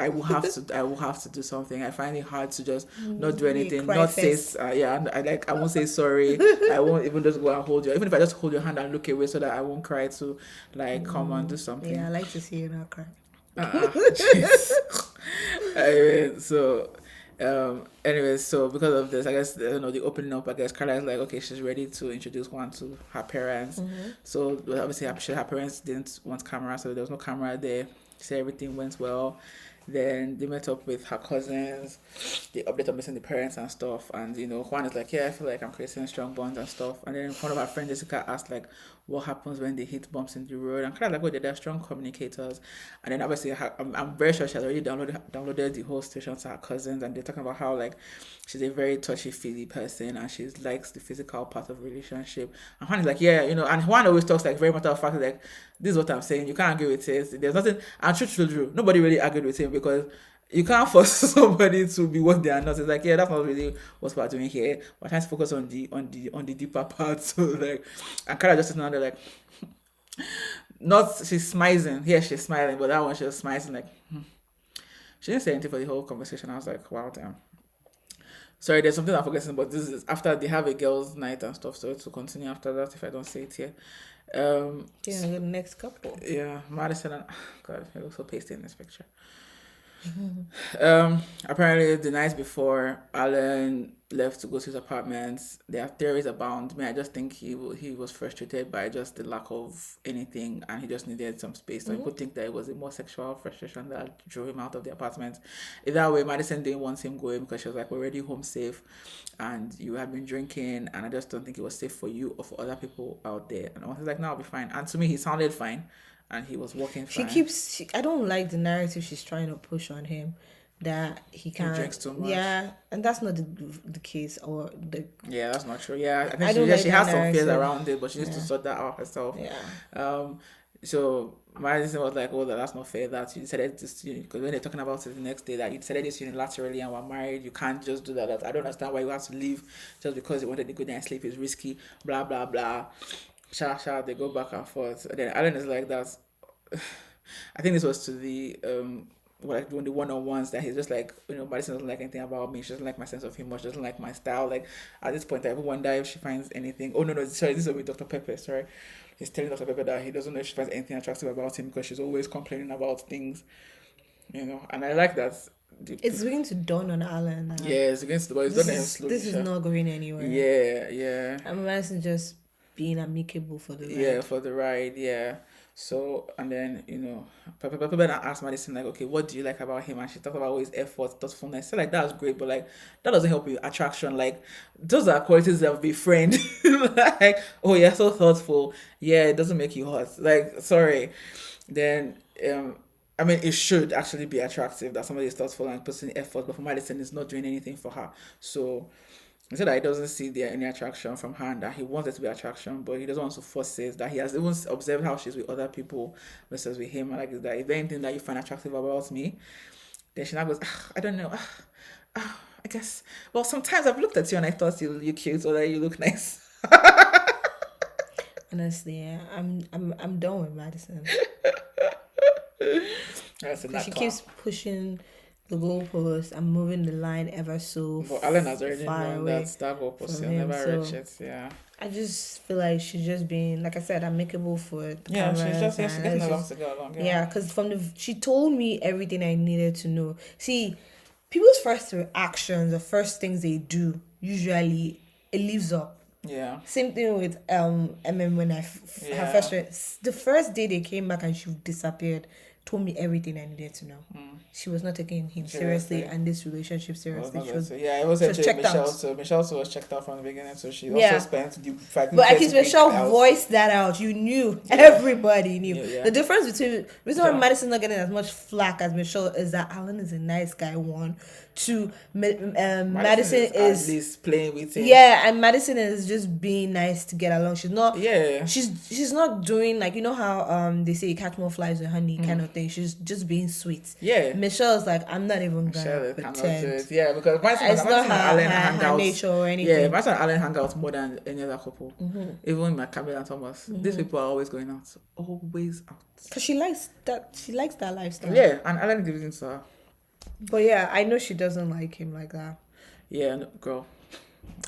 will have to do something. I find it hard to just not do anything, not face. Say I won't say sorry. I won't even just go and hold you. Even if I just hold your hand and look away so that I won't cry to like come and do something. Yeah, I like to see you not cry. Anyways, so because of this, I guess the opening up. I guess Carla is like, okay, she's ready to introduce Juan to her parents. So obviously, her parents didn't want camera, so there was no camera there. So everything went well. Then they met up with her cousins. They update on missing the parents and stuff. And Juan is like, yeah, I feel like I'm creating strong bonds and stuff. And then one of her friends Jessica asked like, what happens when they hit bumps in the road? And kind of like, they're strong communicators. And then obviously, I'm very sure she has already downloaded the whole station to her cousins, and they're talking about how like she's a very touchy-feely person and she likes the physical part of relationship. And Juan is like, yeah, and Juan always talks like very matter of fact, like, this is what I'm saying. You can't argue with it. There's nothing. And true. Nobody really argued with him because you can't force somebody to be what they are not. It's like, yeah, that's not really what we're doing here. We're trying to focus on the deeper part. So like, and Kara just sitting down there like, she's smiling. Yeah, she's smiling, but that one she was smiling like, She didn't say anything for the whole conversation. I was like, wow, damn. Sorry, there's something I'm forgetting, but this is after they have a girls' night and stuff, so it will continue after that if I don't say it here. Yeah, the next couple. Yeah, Madison and God, it looks so pasty in this picture. Apparently the night before Alan left to go to his apartment, there are theories abound. I just think he was frustrated by just the lack of anything, and he just needed some space. So people think that it was a more sexual frustration that drew him out of the apartment. Either way, Madison didn't want him going because she was like, "We're already home safe, and you have been drinking, and I just don't think it was safe for you or for other people out there." And I was like, "No, I'll be fine." And to me, he sounded fine. And he was walking fine. I don't like the narrative she's trying to push on him that he can't. He drinks too much. Yeah, and that's not the case or the. Yeah, that's not true. Yeah, I think she has some fears around it, but she needs to sort that out herself. Yeah. So Madison was like, "Oh, that's not fair. That you decided to, because when they're talking about it the next day, that you decided this unilaterally and we're married, you can't just do that. I don't understand why you have to leave just because you wanted to go there and sleep is risky. Blah blah blah." They go back and forth. And then Alan is like that. I think this was to the like doing the one-on-ones that he's just like, Madison doesn't like anything about me. She doesn't like my sense of humor. She doesn't like my style. Like at this point, I even wonder if she finds anything. Oh no, sorry, this is with Dr. Pepper. Sorry, he's telling Dr. Pepper that he doesn't know if she finds anything attractive about him because she's always complaining about things. And I like that. It's beginning to dawn on Alan. Yeah, it's against the boys. This is not going anywhere. Yeah. And Madison just being amicable for the ride. Yeah, for the ride, yeah. So, and then, Pepper asked Madison, like, okay, what do you like about him? And she talked about all his efforts, thoughtfulness. So, like, that was great, but, like, that doesn't help you attraction. Like, those are qualities that befriend. Like, oh, you're so thoughtful. Yeah, it doesn't make you hot. Like, sorry. Then, it should actually be attractive that somebody is thoughtful and puts in effort, but for Madison, it's not doing anything for her. So, he said that he doesn't see there any attraction from her and that he wants there to be attraction, but he doesn't want to force it. That he has even observed how she's with other people versus with him. And like, is that if there's anything that you find attractive about me, then she now goes, I don't know. I guess. Well, sometimes I've looked at you and I thought you're cute or that you look nice. Honestly, yeah, I'm done with Madison. She keeps pushing the goalpost and moving the line ever so but Alan has already known away that goalpost will never reach it. Yeah. I just feel like she's just being, like I said, amicable for the cameras. She's just getting along to go along. Yeah, because she told me everything I needed to know. See, people's first reactions, the first things they do, usually it lives up. Yeah. Same thing with Emem when her first the first day they came back and she disappeared. Told me everything I needed to know. She was not taking him seriously and this relationship seriously. It was actually Michelle. So Michelle was checked out from the beginning, so she also spent the 5 minutes. But at least Michelle voiced that out. You knew. Yeah. Everybody knew. Yeah. The difference between the reason why Madison's not getting as much flack as Michelle is that Alan is a nice guy. 1, 2, Madison is at least playing with him. Yeah, and Madison is just being nice to get along. She's not. Yeah. She's not doing like, how they say you catch more flies with honey kind of thing. She's just being sweet. Yeah. Michelle's like, I'm not even gonna pretend. Yeah, because it's not her nature or anything. Yeah, Madison and Alan hang out more than any other couple. Even my Camille Thomas. These people are always going out. Always out. Because she likes that lifestyle. Yeah, and Alan gives it to her. But yeah, I know she doesn't like him like that. Yeah, no, girl.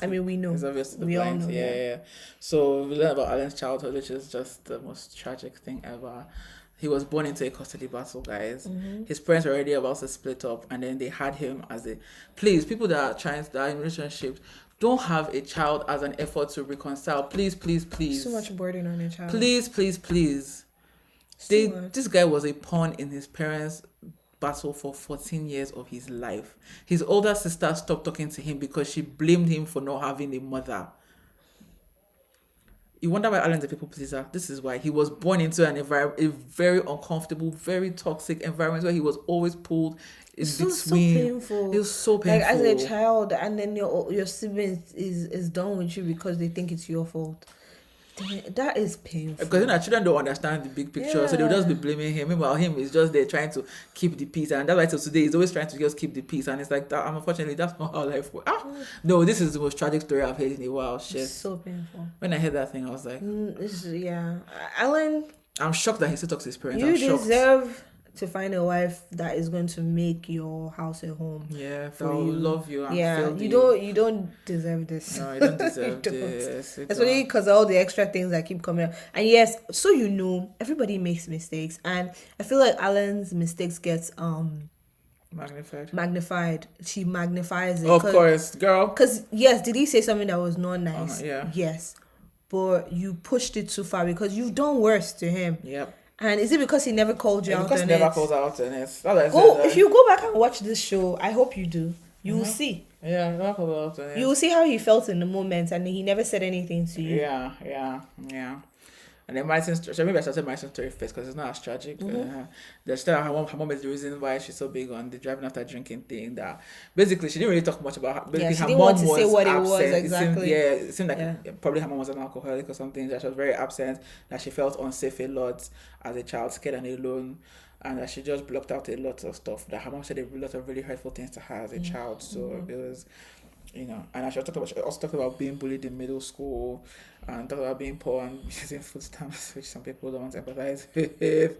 I mean, we know. It's obvious we all know. Yeah. So we learn about Alan's childhood, which is just the most tragic thing ever. He was born into a custody battle, guys. His parents were already about to split up, and then they had him as a... Please, people that are in relationships, don't have a child as an effort to reconcile. Please. So much burden on a child. Please. This guy was a pawn in his parents' battle for 14 years of his life. His older sister stopped talking to him because she blamed him for not having a mother. You wonder why Alan's a people pleaser. This is why. He was born into a very uncomfortable, very toxic environment where he was always pulled in between. So painful. It was so painful. Like as a child, and then your sibling is done with you because they think it's your fault. That is painful. Because children don't understand the big picture, so they'll just be blaming him. Meanwhile, him is just there trying to keep the peace, and that's why till today he's always trying to just keep the peace. And it's like that. Unfortunately, that's not how life works. No, this is the most tragic story I've heard in a while. Shit, it's so painful. When I heard that thing, I was like, Alan. I'm shocked that he still talks to his parents. You deserve to find a wife that is going to make your house a home. Yeah, for they'll you. love you and Yeah, feel you don't deserve this. No, you don't You deserve don't. this. You Especially don't. because all the extra things that keep coming up. And yes, so you know, everybody makes mistakes, and I feel like Alan's mistakes gets magnified. She magnifies it. Of course, girl. Because yes, did he say something that was not nice? Yeah. Yes, but you pushed it too far because you've done worse to him. Yep. And is it because he never called you out? Because on he never it? calls out on it. Go if you go back and watch this show, I hope you do. You will see. Yeah, never calls out on it. You will see how he felt in the moment, and he never said anything to you. Yeah. And then Madison's story. So maybe I started Madison's story first because it's not as tragic. There's still her mom is the reason why she's so big on the driving after drinking thing. That basically she didn't really talk much about. Basically, she her didn't mom want to say what absent. it was exactly. It seemed like probably her mom was an alcoholic or something. That she was very absent. That she felt unsafe a lot as a child, scared and alone. And that she just blocked out a lot of stuff. That her mom said a lot of really hurtful things to her as a child. So it was. And she also talked about being bullied in middle school and talked about being poor and using food stamps, which some people don't want to empathize with.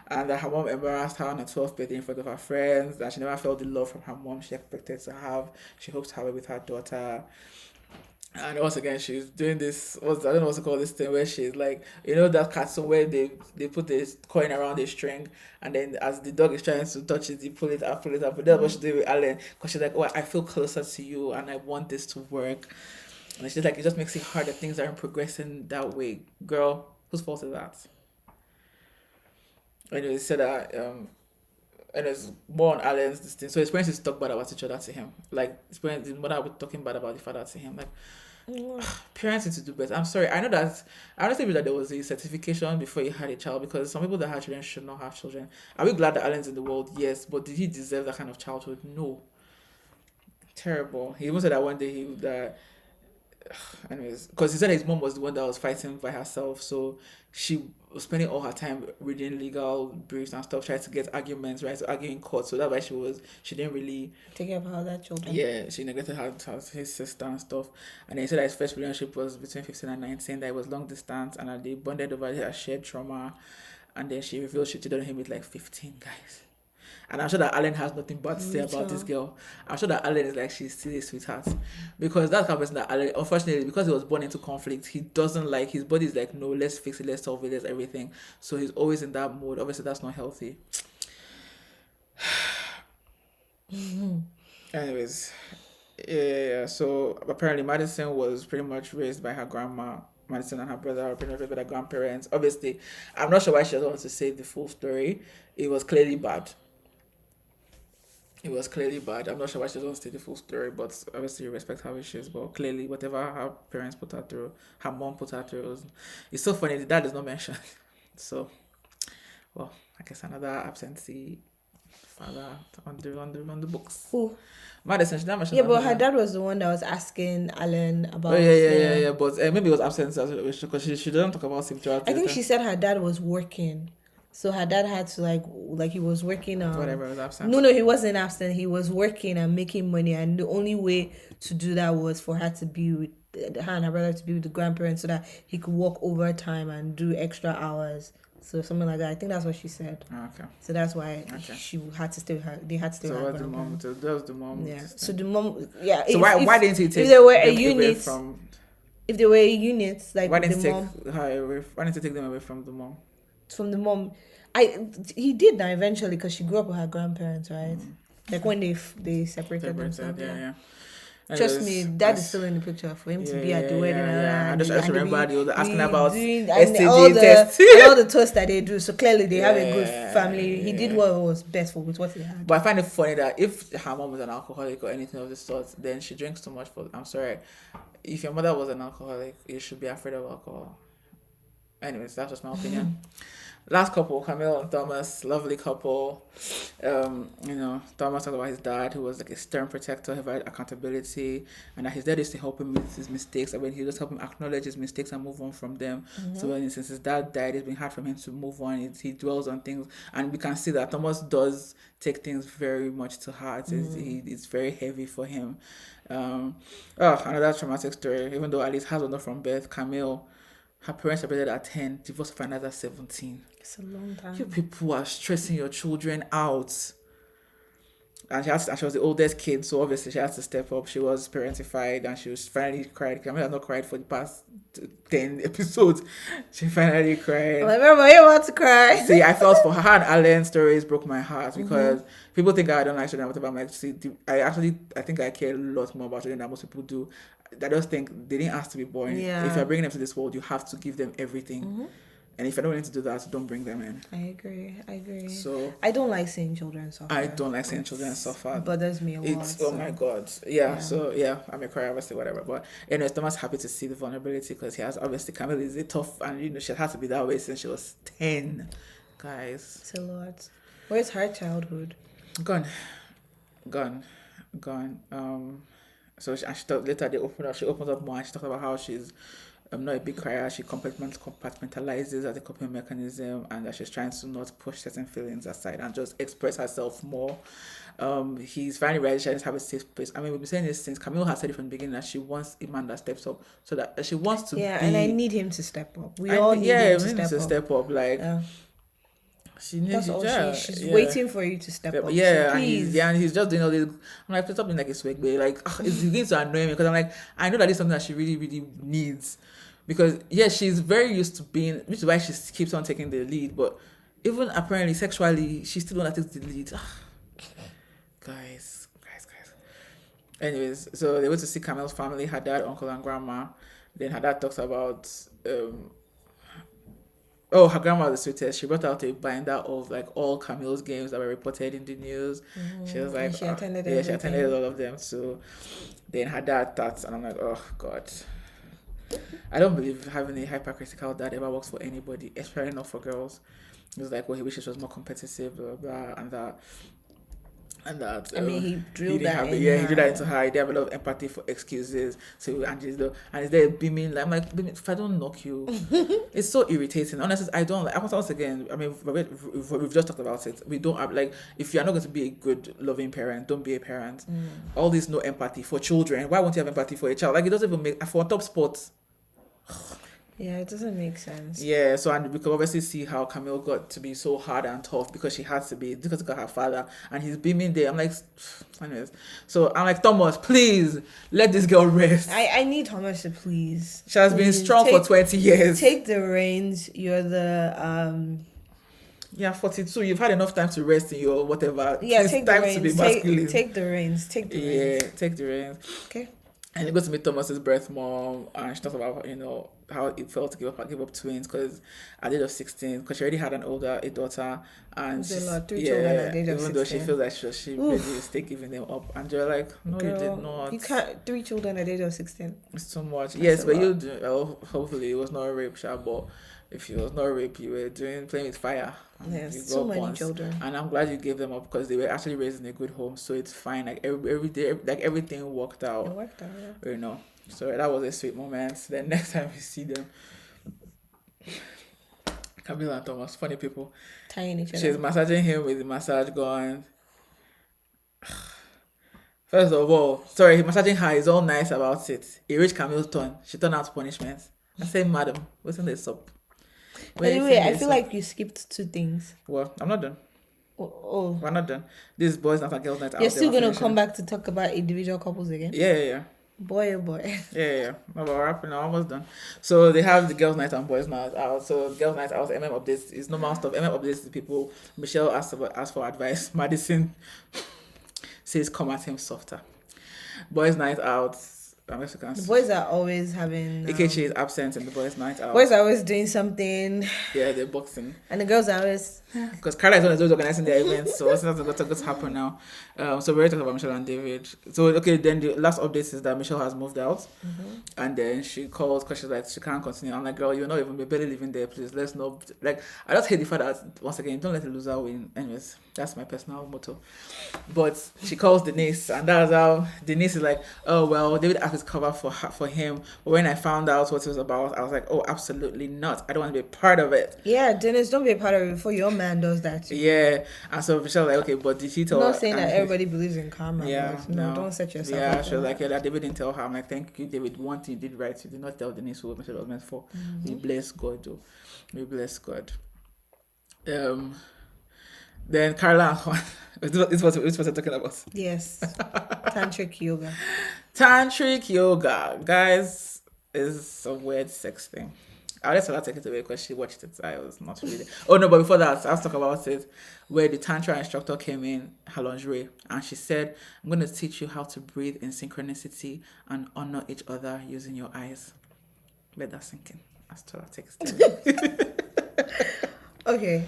And that her mom embarrassed her on her 12th birthday in front of her friends, that she never felt the love from her mom she expected to have. She hopes to have it with her daughter. And once again, she's doing this, I don't know what to call this thing, where she's like, that cartoon where they put this coin around a string, and then as the dog is trying to touch it, you pull it up. But that's what she's doing with Alan, because she's like, oh, I feel closer to you, and I want this to work. And she's like, it just makes it hard that things aren't progressing that way. Girl, whose fault is that? Anyway, said that, and it's more on Alan's this thing. So his parents talk bad about each other to him. Like, his parents, his mother was talking bad about the father to him. Like, parents need to do better. I'm sorry. I know that I honestly believe that there was a certification before you had a child, because some people that have children should not have children. Are we glad that Alan's in the world? Yes, but did he deserve that kind of childhood? No. Terrible. He even said that one day anyways, because he said his mom was the one that was fighting by herself, so she was spending all her time reading legal briefs and stuff, trying to get arguments, right, to argue in court. So that's why she didn't really take care of her other children. Yeah, she neglected his sister and stuff. And then he said that his first relationship was between 15 and 19, that it was long distance, and that they bonded over their shared trauma. And then she revealed she cheated on him with like 15 guys. And I'm sure that Alan has nothing bad to say about this girl. I'm sure that Alan is like, she's still a sweetheart. Because that's the kind of person that Alan, unfortunately, because he was born into conflict, he doesn't like, his body's like, no, let's fix it, let's solve it, let's everything. So he's always in that mode. Obviously, that's not healthy. Anyways, yeah. So apparently, Madison was pretty much raised by her grandma. Madison and her brother were pretty much raised by their grandparents. Obviously, I'm not sure why she doesn't want to say the full story. It was clearly bad. I'm not sure why she doesn't say the full story, but obviously you respect her wishes. But clearly, whatever her parents put her through, her mom put her through, it's so funny. The dad is not mentioned. So, well, I guess another absentee father on the books. Who? Madison, she never mentioned. Yeah, but her dad was the one that was asking Alan about. Oh yeah. But maybe it was absence because she doesn't talk about sexuality. I think she said her dad was working, so her dad had to like he was working. Whatever, was absent. No, he wasn't absent. He was working and making money, and the only way to do that was for her to be with her and her brother to be with the grandparents, so that he could work overtime and do extra hours. So something like that. I think that's what she said. Okay. So that's why she had to stay with her. They had to stay with her. So that was the mom. Yeah. So the mom. Yeah. So why didn't he take? If there were a unit from. If there were a unit like why didn't the he mom. take her away? Why didn't he take them away from the mom? From the mom, he did that eventually because she grew up with her grandparents, right? Like when they separated themselves. Yeah. Trust me, dad is still in the picture for him to be at the wedding. I just remember they were asking about S18 test and all the toasts that they do. So clearly they have a good family. He did what was best with what he had. But I find it funny that if her mom was an alcoholic or anything of the sort, then she drinks too much. I'm sorry, if your mother was an alcoholic, you should be afraid of alcohol. Anyways, that's just my opinion. Last couple, Camille and Thomas, lovely couple. Thomas talked about his dad, who was like a stern protector, who had accountability, and that his dad used to help him with his mistakes. I mean, he just help him acknowledge his mistakes and move on from them. Mm-hmm. So since his dad died, it's been hard for him to move on. He dwells on things, and we can see that Thomas does take things very much to heart. It's very heavy for him. Another traumatic story. Even though Alice has one from birth, Camille. Her parents separated at 10, divorced for another 17. It's a long time. You people are stressing your children out. And she was the oldest kid, so obviously she had to step up. She was parentified and she was finally cried. Camille has not cried for the past 10 episodes. She finally cried. I remember you want to cry. See, I felt for her and Alan's stories broke my heart because people think I don't like children, whatever. I'm like, see, I think I care a lot more about children than most people do. I just think they didn't ask to be born. Yeah. If you're bringing them to this world, you have to give them everything. And if I don't want to do that, don't bring them in. I agree. So I don't like seeing children suffer. I don't like seeing children suffer. It bothers me a lot. It's oh my god. Yeah. So yeah, I'm a cry, obviously, whatever. But anyways, Thomas happy to see the vulnerability because he has obviously Camille is a tough and she had to be that way since she was 10. Guys. It's a lot. Where's her childhood? Gone. So she thought later she opens up more and she talks about how she's not a big crier. She compartmentalizes as a coping mechanism, and that she's trying to not push certain feelings aside and just express herself more. He's finally ready. She doesn't have a safe place. I mean, we've been saying this since Camille has said it from the beginning that she wants a man that steps up, so that she wants to. Yeah, and I need him to step up. We all need him to step up. Like. She needs she's waiting for you to step up. Yeah, so and he's just doing all this. I'm like, stop being like a swag babe. Like, it's beginning to annoy me because I'm like, I know that it's something that she really, really needs. Because, she's very used to being, which is why she keeps on taking the lead. But even apparently, sexually, she's still the one that takes the lead. Guys. Anyways, so they went to see Camille's family, her dad, uncle, and grandma. Then her dad talks about... her grandma was the sweetest. She brought out a binder of like all Camille's games that were reported in the news. She was like, she attended she attended all of them. So then her dad starts, and I'm like, oh God. I don't believe having a hypercritical dad ever works for anybody, especially not for girls. It was like, he wishes she was more competitive, blah, blah, and that. I mean, he drilled he that into her. He did have a lot of empathy for excuses. So and he's there beaming. Like, I'm like, if I don't knock you, it's so irritating. Honestly, I don't like. Once again, I mean, we've just talked about it. We don't have like, if you're not going to be a good loving parent, don't be a parent. All this no empathy for children. Why won't you have empathy for a child? Like, it doesn't even make for top sports. Yeah, it doesn't make sense. Yeah, so and we could obviously see how Camille got to be so hard and tough because she had to be because of her father and he's beaming there. I'm like, anyways. So I'm like, Thomas, please let this girl rest. I need Thomas to please. She has been strong for 20 years. Take the reins. You're the 42. You've had enough time to rest in your whatever. Yeah, it's take time the reins. to be masculine. Take the reins. Take the reins. Okay. And he goes to meet Thomas's birth mom, and she talks about how it felt to give up twins because at the age of 16, because she already had an daughter, and she's 3 children at the age of 16. Even though she feels like she made a mistake giving them up, and they're like, no, girl, you did not. You can't 3 children at the age of 16. It's too much. Yes, but you do. Hopefully, it was not a rape, but if it was not rape, you were playing with fire. Yes, so many children. And I'm glad you gave them up because they were actually raised in a good home, so it's fine. Like every day, like everything worked out. It worked out, yeah. So that was a sweet moment. Then next time we see them, Camille and Thomas, funny people. Tying each other. She's massaging him with the massage gun. First of all, he's massaging her. He's all nice about it. He reached Camille's turn. She turned out punishment. I say, madam, wasn't this up? Anyway, I feel like you skipped 2 things. Well, I'm not done. Oh. We're not done. This boys not a girls night out. You're still going to come back to talk about individual couples again? Yeah. Boy, oh boy. Yeah. No, but we're wrapping now, almost done. So they have the girls night and boys night out. So girls night out, Emem updates is normal stuff. Emem updates the people. Michelle asks for advice. Madison says come at him softer. Boys night out. The boys are always having Ikechi is absent in the boys' night out. Boys are always doing something. Yeah, they're boxing. And the girls are always because Carla is always organizing their events, so it's not going to happen now. So we're talking about Michelle and David. So then the last update is that Michelle has moved out, and then she calls because she's like she can't continue. I'm like, girl, you're not even barely living there. Please, let's not like. I just hate the fact that once again, don't let the loser win. Anyways, that's my personal motto. But she calls Denise, and that's how Denise is like, oh well, David his cover for him. But when I found out what it was about, I was like, oh, absolutely not. I don't want to be a part of it. Yeah, Dennis, don't be a part of it before your man does that too. Yeah. And so Michelle was like, okay, but did he tell I'm her? not saying that everybody believes in karma. Yeah, But no, don't set yourself Yeah, up. she was like, yeah, that David didn't tell her. I'm like, thank you, David. One thing you did right. You did not tell Denise who Michelle was meant for. We bless God, though. We bless God. Then Carla and Juan. This is what I'm talking about. Yes. Tantric yoga. Tantric yoga, guys, is some weird sex thing. I'll let her take it away because she watched it. I was not really. Oh no, but before that, I'll talk about it. Where the tantra instructor came in her lingerie and she said, "I'm going to teach you how to breathe in synchronicity and honor each other using your eyes." Let that sink in. As to that text. Okay.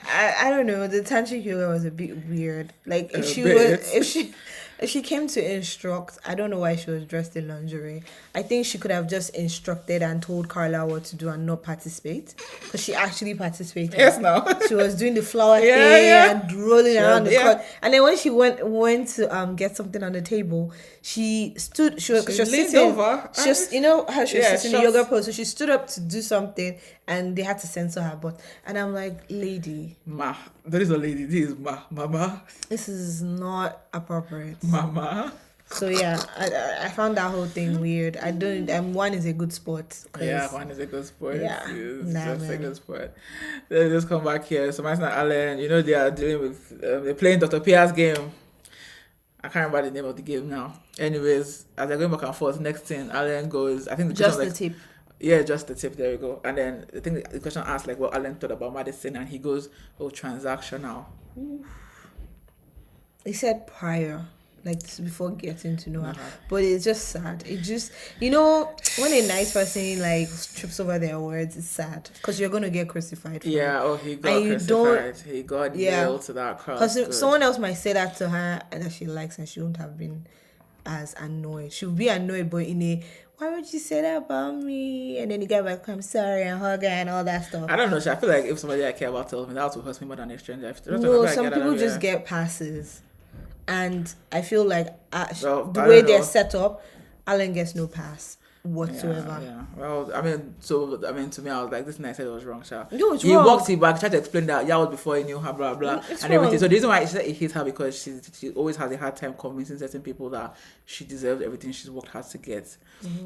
I don't know. The tantric yoga was a bit weird. Like if she came to instruct, I don't know why she was dressed in lingerie. I think she could have just instructed and told Carla what to do and not participate, because she actually participated. Yes, no. She was doing the flower thing and rolling around the court. And then when she went to get something on the table, she stood. She was sitting over. She was, you know how she was sitting in the yoga pose. So she stood up to do something, and they had to censor her butt. And I'm like, lady, Ma, there is a lady. This is mama. this is not appropriate. Mama. So yeah, I found that whole thing weird. I don't. One is a good sport. Yeah, one is a good sport. Yeah, It's nah, just a man. good sport. Let's just come back here. So Martin and Alan, you know they are dealing with they're playing Dr. Pia's game. I can't remember the name of the game now. Anyways, as they're going back and forth, next thing Alan goes. I think the Just question the tip. yeah, just the tip. There we go. And then I think the question asked like what Alan thought about medicine, and he goes, "Oh, transactional." They said prior, like before getting to know her, but it's just sad. It just, you know, when a nice person like trips over their words, it's sad because you're gonna get crucified. For Yeah. it. Oh, he got And you crucified. He got nailed to that cross. Because someone else might say that to her and that she likes, and she wouldn't have been as annoyed. She would be annoyed, but in a, why would you say that about me? And then the guy might come, sorry, and hug her and all that stuff. I don't know. I feel like if somebody I care about tells me, that would hurt me more than a stranger. No, some people just get passes. And I feel like Well, the I way don't they're know. set up, Alan gets no pass whatsoever. Yeah. Well, I mean, to me, I was like, this thing I said was wrong, Sha. No, it's he wrong. walked it back, tried to explain that was before he knew her, blah blah, It's and everything. wrong. So the reason why she said it hit her because she always has a hard time convincing certain people that she deserves everything she's worked hard to get.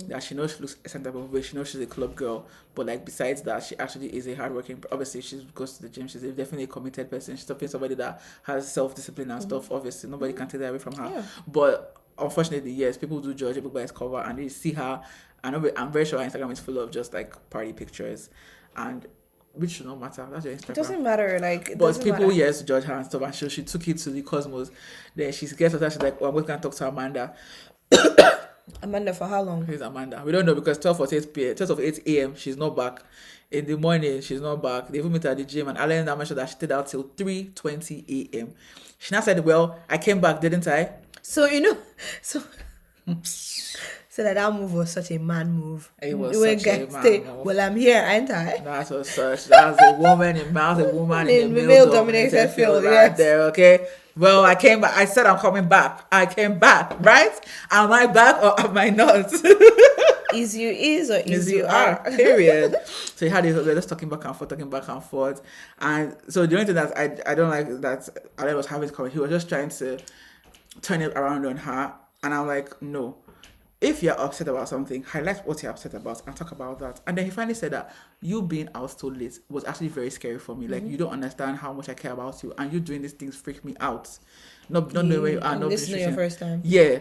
That she knows she looks a certain type of way, she knows she's a club girl, but like besides that, she actually is a hardworking. Obviously, she goes to the gym. She's definitely a committed person. She's definitely somebody that has self-discipline and stuff. Obviously, nobody can take that away from her. Yeah. But unfortunately, yes, people do judge a book by its cover, and they see her. And I'm very sure Instagram is full of just like party pictures, and which should not matter. That's your Instagram. It doesn't matter. Like, it But doesn't people, matter. yes, judge her and stuff, and she took it to the cosmos. Then she gets her, she's like, "Oh, I'm going to talk to Amanda." Amanda, for how long? Who's Amanda? We don't know because 12 a.m. she's not back. In the morning, she's not back. They even meet at the gym, and Alan now mentioned that she stayed out till 3:20 a.m. She now said, "Well, I came back, didn't I?" So, you know, so that move was such a man move. It was When such a guys man say, move. well, I'm here, ain't I? That was a woman in a male-dominated field right yes. there, okay? Well, I came back. I said I'm coming back. I came back, right? Am I back or am I not? Is you is or is As you are. period. So you had it, they're just talking back and forth. And so the only thing that I don't like that Alan was having to comment, he was just trying to turn it around on her. And I'm like, no. If you're upset about something, highlight what you're upset about and talk about that. And then he finally said that you being out so late was actually very scary for me. Like, you don't understand how much I care about you, and you doing these things freak me out. Not knowing where you are, not This is not your first time. Yeah.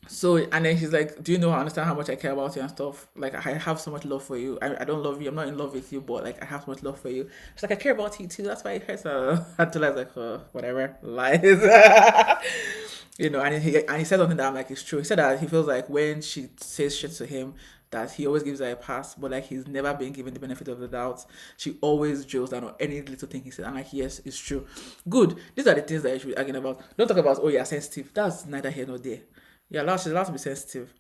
So, and then she's like, do you know, I understand how much I care about you and stuff. Like, I have so much love for you. I don't love you. I'm not in love with you, but like, I have so much love for you. She's like, I care about you too. That's why it hurts. I had to like, whatever, lies. You know, and he said something that I'm like, it's true. He said that he feels like when she says shit to him, that he always gives her a pass, but like he's never been given the benefit of the doubt. She always drills down on any little thing he said. I'm like, yes, it's true. Good. These are the things that you should be arguing about. Don't talk about, oh, you're sensitive. That's neither here nor there. She's allowed to be sensitive.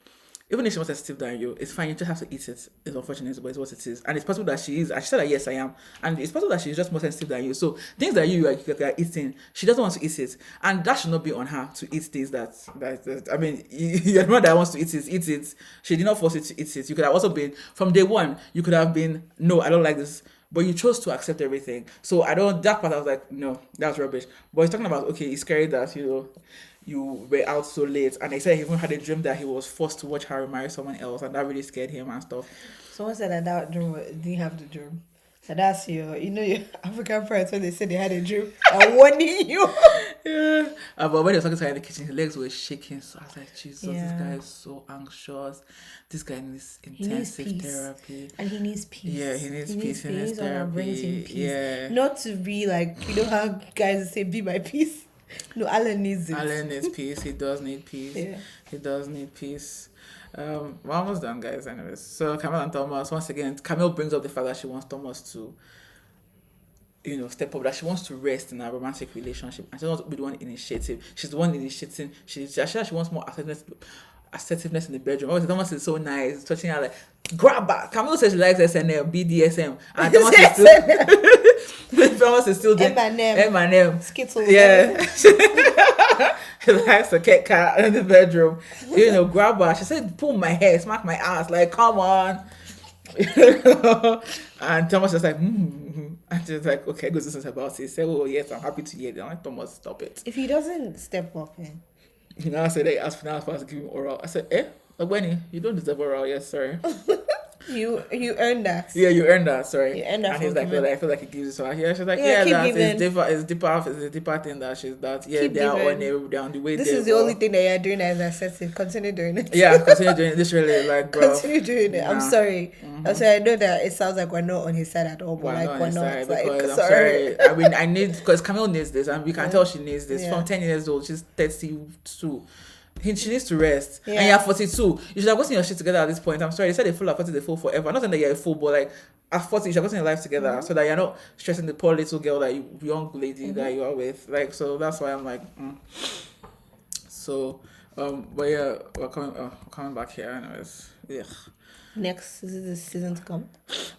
even if she's more sensitive than you, it's fine. You just have to eat it. It's unfortunate, but it's what it is. And it's possible that she is. And she said that, yes, I am. And it's possible that she's just more sensitive than you. So things that you are eating, she doesn't want to eat it. And that should not be on her to eat things that I mean, you're the one that wants to eat it. She did not force you to eat it. You could have also been, from day one, you could have been, no, I don't like this. But you chose to accept everything. So that part I was like, no, that's rubbish. But he's talking about, okay, it's scary that, you were out so late, and they said he even had a dream that he was forced to watch her marry someone else, and that really scared him and stuff. Someone said that dream didn't have the dream. So that's your African parents when they said they had a dream. I'm warning you. Yeah. But when he was talking to her in the kitchen, his legs were shaking. So I was like, Jesus, this guy is so anxious. This guy needs intensive therapy. And he needs peace. Yeah, he needs peace in his therapy. Brings him peace. Yeah. Not to be like, how guys say, be my peace. No, Alan needs it. Alan needs peace. He does need peace. Yeah. He does need peace. We're almost done, guys. Anyways, so Camille and Thomas, once again, Camille brings up the fact that she wants Thomas to, step up, that she wants to rest in a romantic relationship, and she doesn't want to be the one initiative. She's the one initiating. She wants more assertiveness in the bedroom. Obviously, Thomas is so nice, touching her like, grab her. Camille says she likes SNL, BDSM, and Thomas is still doing Emem. Skittles. Yeah. She likes a cat in the bedroom. Grab her. She said, pull my hair, smack my ass. Like, come on. And Thomas was like, And she's like, okay, good, this is about it. He said, oh, yes, I'm happy to hear that. I'm like, Thomas, stop it. If he doesn't step up, I said, they asked for us to give him oral. I said, Ogweni, you don't deserve oral. Yes, sorry. You earned that. Yeah, you earned that. Sorry. You earned that. And he's like, I feel like he gives it to her. Yeah, she's like, it's a deeper thing that she's that. Yeah, they're on the way. This is the only thing that you're doing as assertive. Continue doing it. Yeah, continue doing it. This really, like, bro. Continue doing it. I'm sorry. Mm-hmm. I'm sorry. I know that it sounds like we're not on his side at all, but we're not. Like, sorry. I mean, because Camille needs this, and we can tell she needs this. From 10 years old, she's 32. She needs to rest. Yeah. And you're 42. You should have gotten your shit together at this point. I'm sorry. They said they fool at 40, they fool forever. Not saying that you're a fool, but like at 40, you should have gotten your life together so that you're not stressing the poor little girl, young lady that you are with. Like, so that's why I'm like, So, but yeah, we're coming back here anyways. Yeah. Next, is the season to come?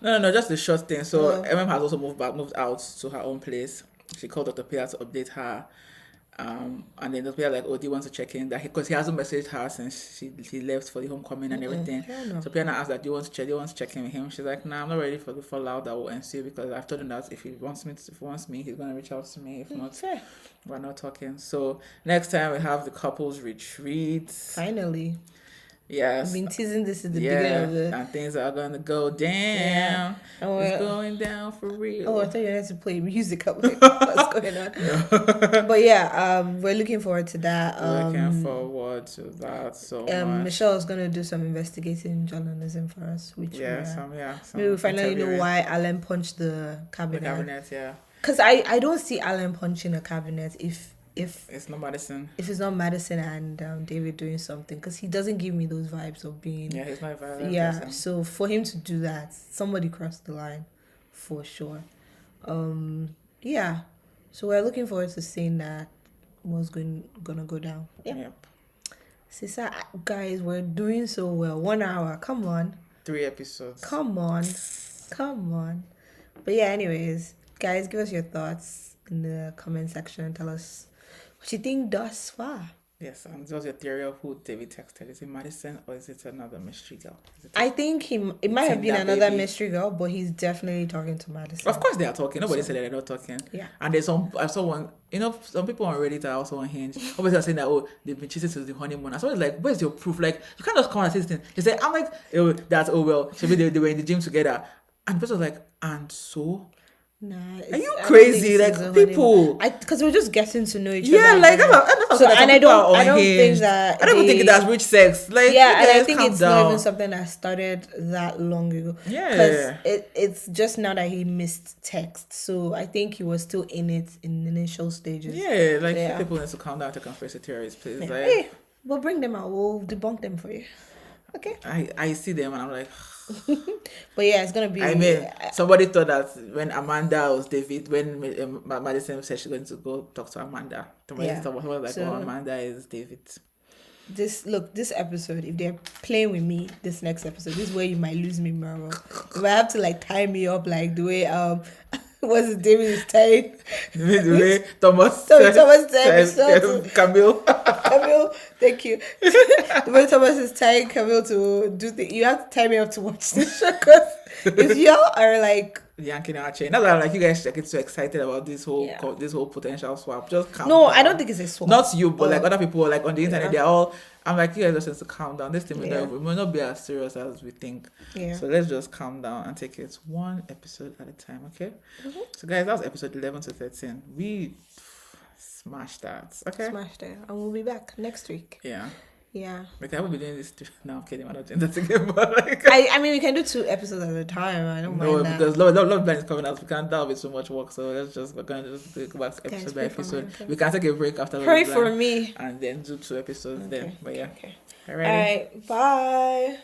No, just the short thing. So, Emem has also moved out to her own place. She called Dr. Pierre to update her. And then Dr. Pierre like, oh, do you want to check in? Because he hasn't messaged her since she left for the homecoming and everything. No. So Pierre asked that, do you want to check in with him? She's like, nah, I'm not ready for the fallout that will ensue, because I've told him that if he wants me, he's gonna reach out to me. If not, we're not talking. So next time we have the couples retreat. Finally. Yes. I've been teasing this at the beginning of the... and things are going to go down. Yeah. It's going down for real. Oh, I thought you had to play music. I'm like, what's going on? But yeah, we're looking forward to that. Looking forward to that so much. Michelle is going to do some investigating journalism for us. Which maybe we'll finally know why Alan punched the cabinet. The cabinet, yeah. Because I don't see Alan punching a cabinet if it's not Madison. If it's not Madison and David doing something, because he doesn't give me those vibes of being... Yeah, he's not a violent person. So for him to do that, somebody crossed the line, for sure. So we're looking forward to seeing that what's gonna go down. Yep. Sisa, guys, we're doing so well. 1 hour, come on. 3 episodes. Come on. But yeah, anyways, guys, give us your thoughts in the comment section. Tell us what you think thus far. Yes, and what's your theory of who David texted? Is it Madison or is it another mystery girl? I think it might have been another mystery girl, but he's definitely talking to Madison. Of course they are talking. Nobody said that they're not talking. Yeah. And there's I saw one, some people on Reddit are also on Hinge. Obviously are saying that, they've been cheating since the honeymoon. And so it's like, where's your proof? Like, you can't just come and say this thing. He said, I'm like, maybe they were in the gym together. And the person was like, and so? Nah, are you crazy? Like, people, because we're just getting to know each other. Yeah, like I don't think that's rich sex. Like, and I think it's not even something that started that long ago. Yeah, because it's just now that he missed text, so I think he was still in it in the initial stages. Yeah, like people need to calm down to conspiracy theories, please. Yeah. Like, hey, we'll bring them out. We'll debunk them for you. Okay. I see them and I'm like. But yeah, it's gonna be. I mean, somebody thought that when Amanda was David, when Madison said she's going to go talk to Amanda, was like, Amanda is David. this episode, if they're playing with me this next episode, this is where you might lose me, Mara. If I have to like tie me up like the way what's his name is tied. The way Thomas tied Camille. Camille, thank you. The way Thomas is tying Camille to do you have to tie me up to watch this show, because if y'all are like yanking our chain. Not that like you guys get so excited about this whole potential swap. Just calm down. I don't think it's a swap. Not you, but like other people like on the internet, they're all. I'm like, you guys just need to calm down. This thing may not be as serious as we think. Yeah. So let's just calm down and take it one episode at a time, okay? Mm-hmm. So guys, that was episode 11 to 13. We smashed that. Okay. Smashed it, and we'll be back next week. Yeah. Yeah. Like I will be doing this. No, I'm kidding. I'm not doing that again. But like, I mean, we can do 2 episodes at a time. I don't mind that. Because Love Blind is coming out. We can't. That'll be so much work. So we're gonna just go back episode by episode. Okay. We can take a break after. Pray for me. And then do 2 episodes then. But yeah. Okay. All right. Bye.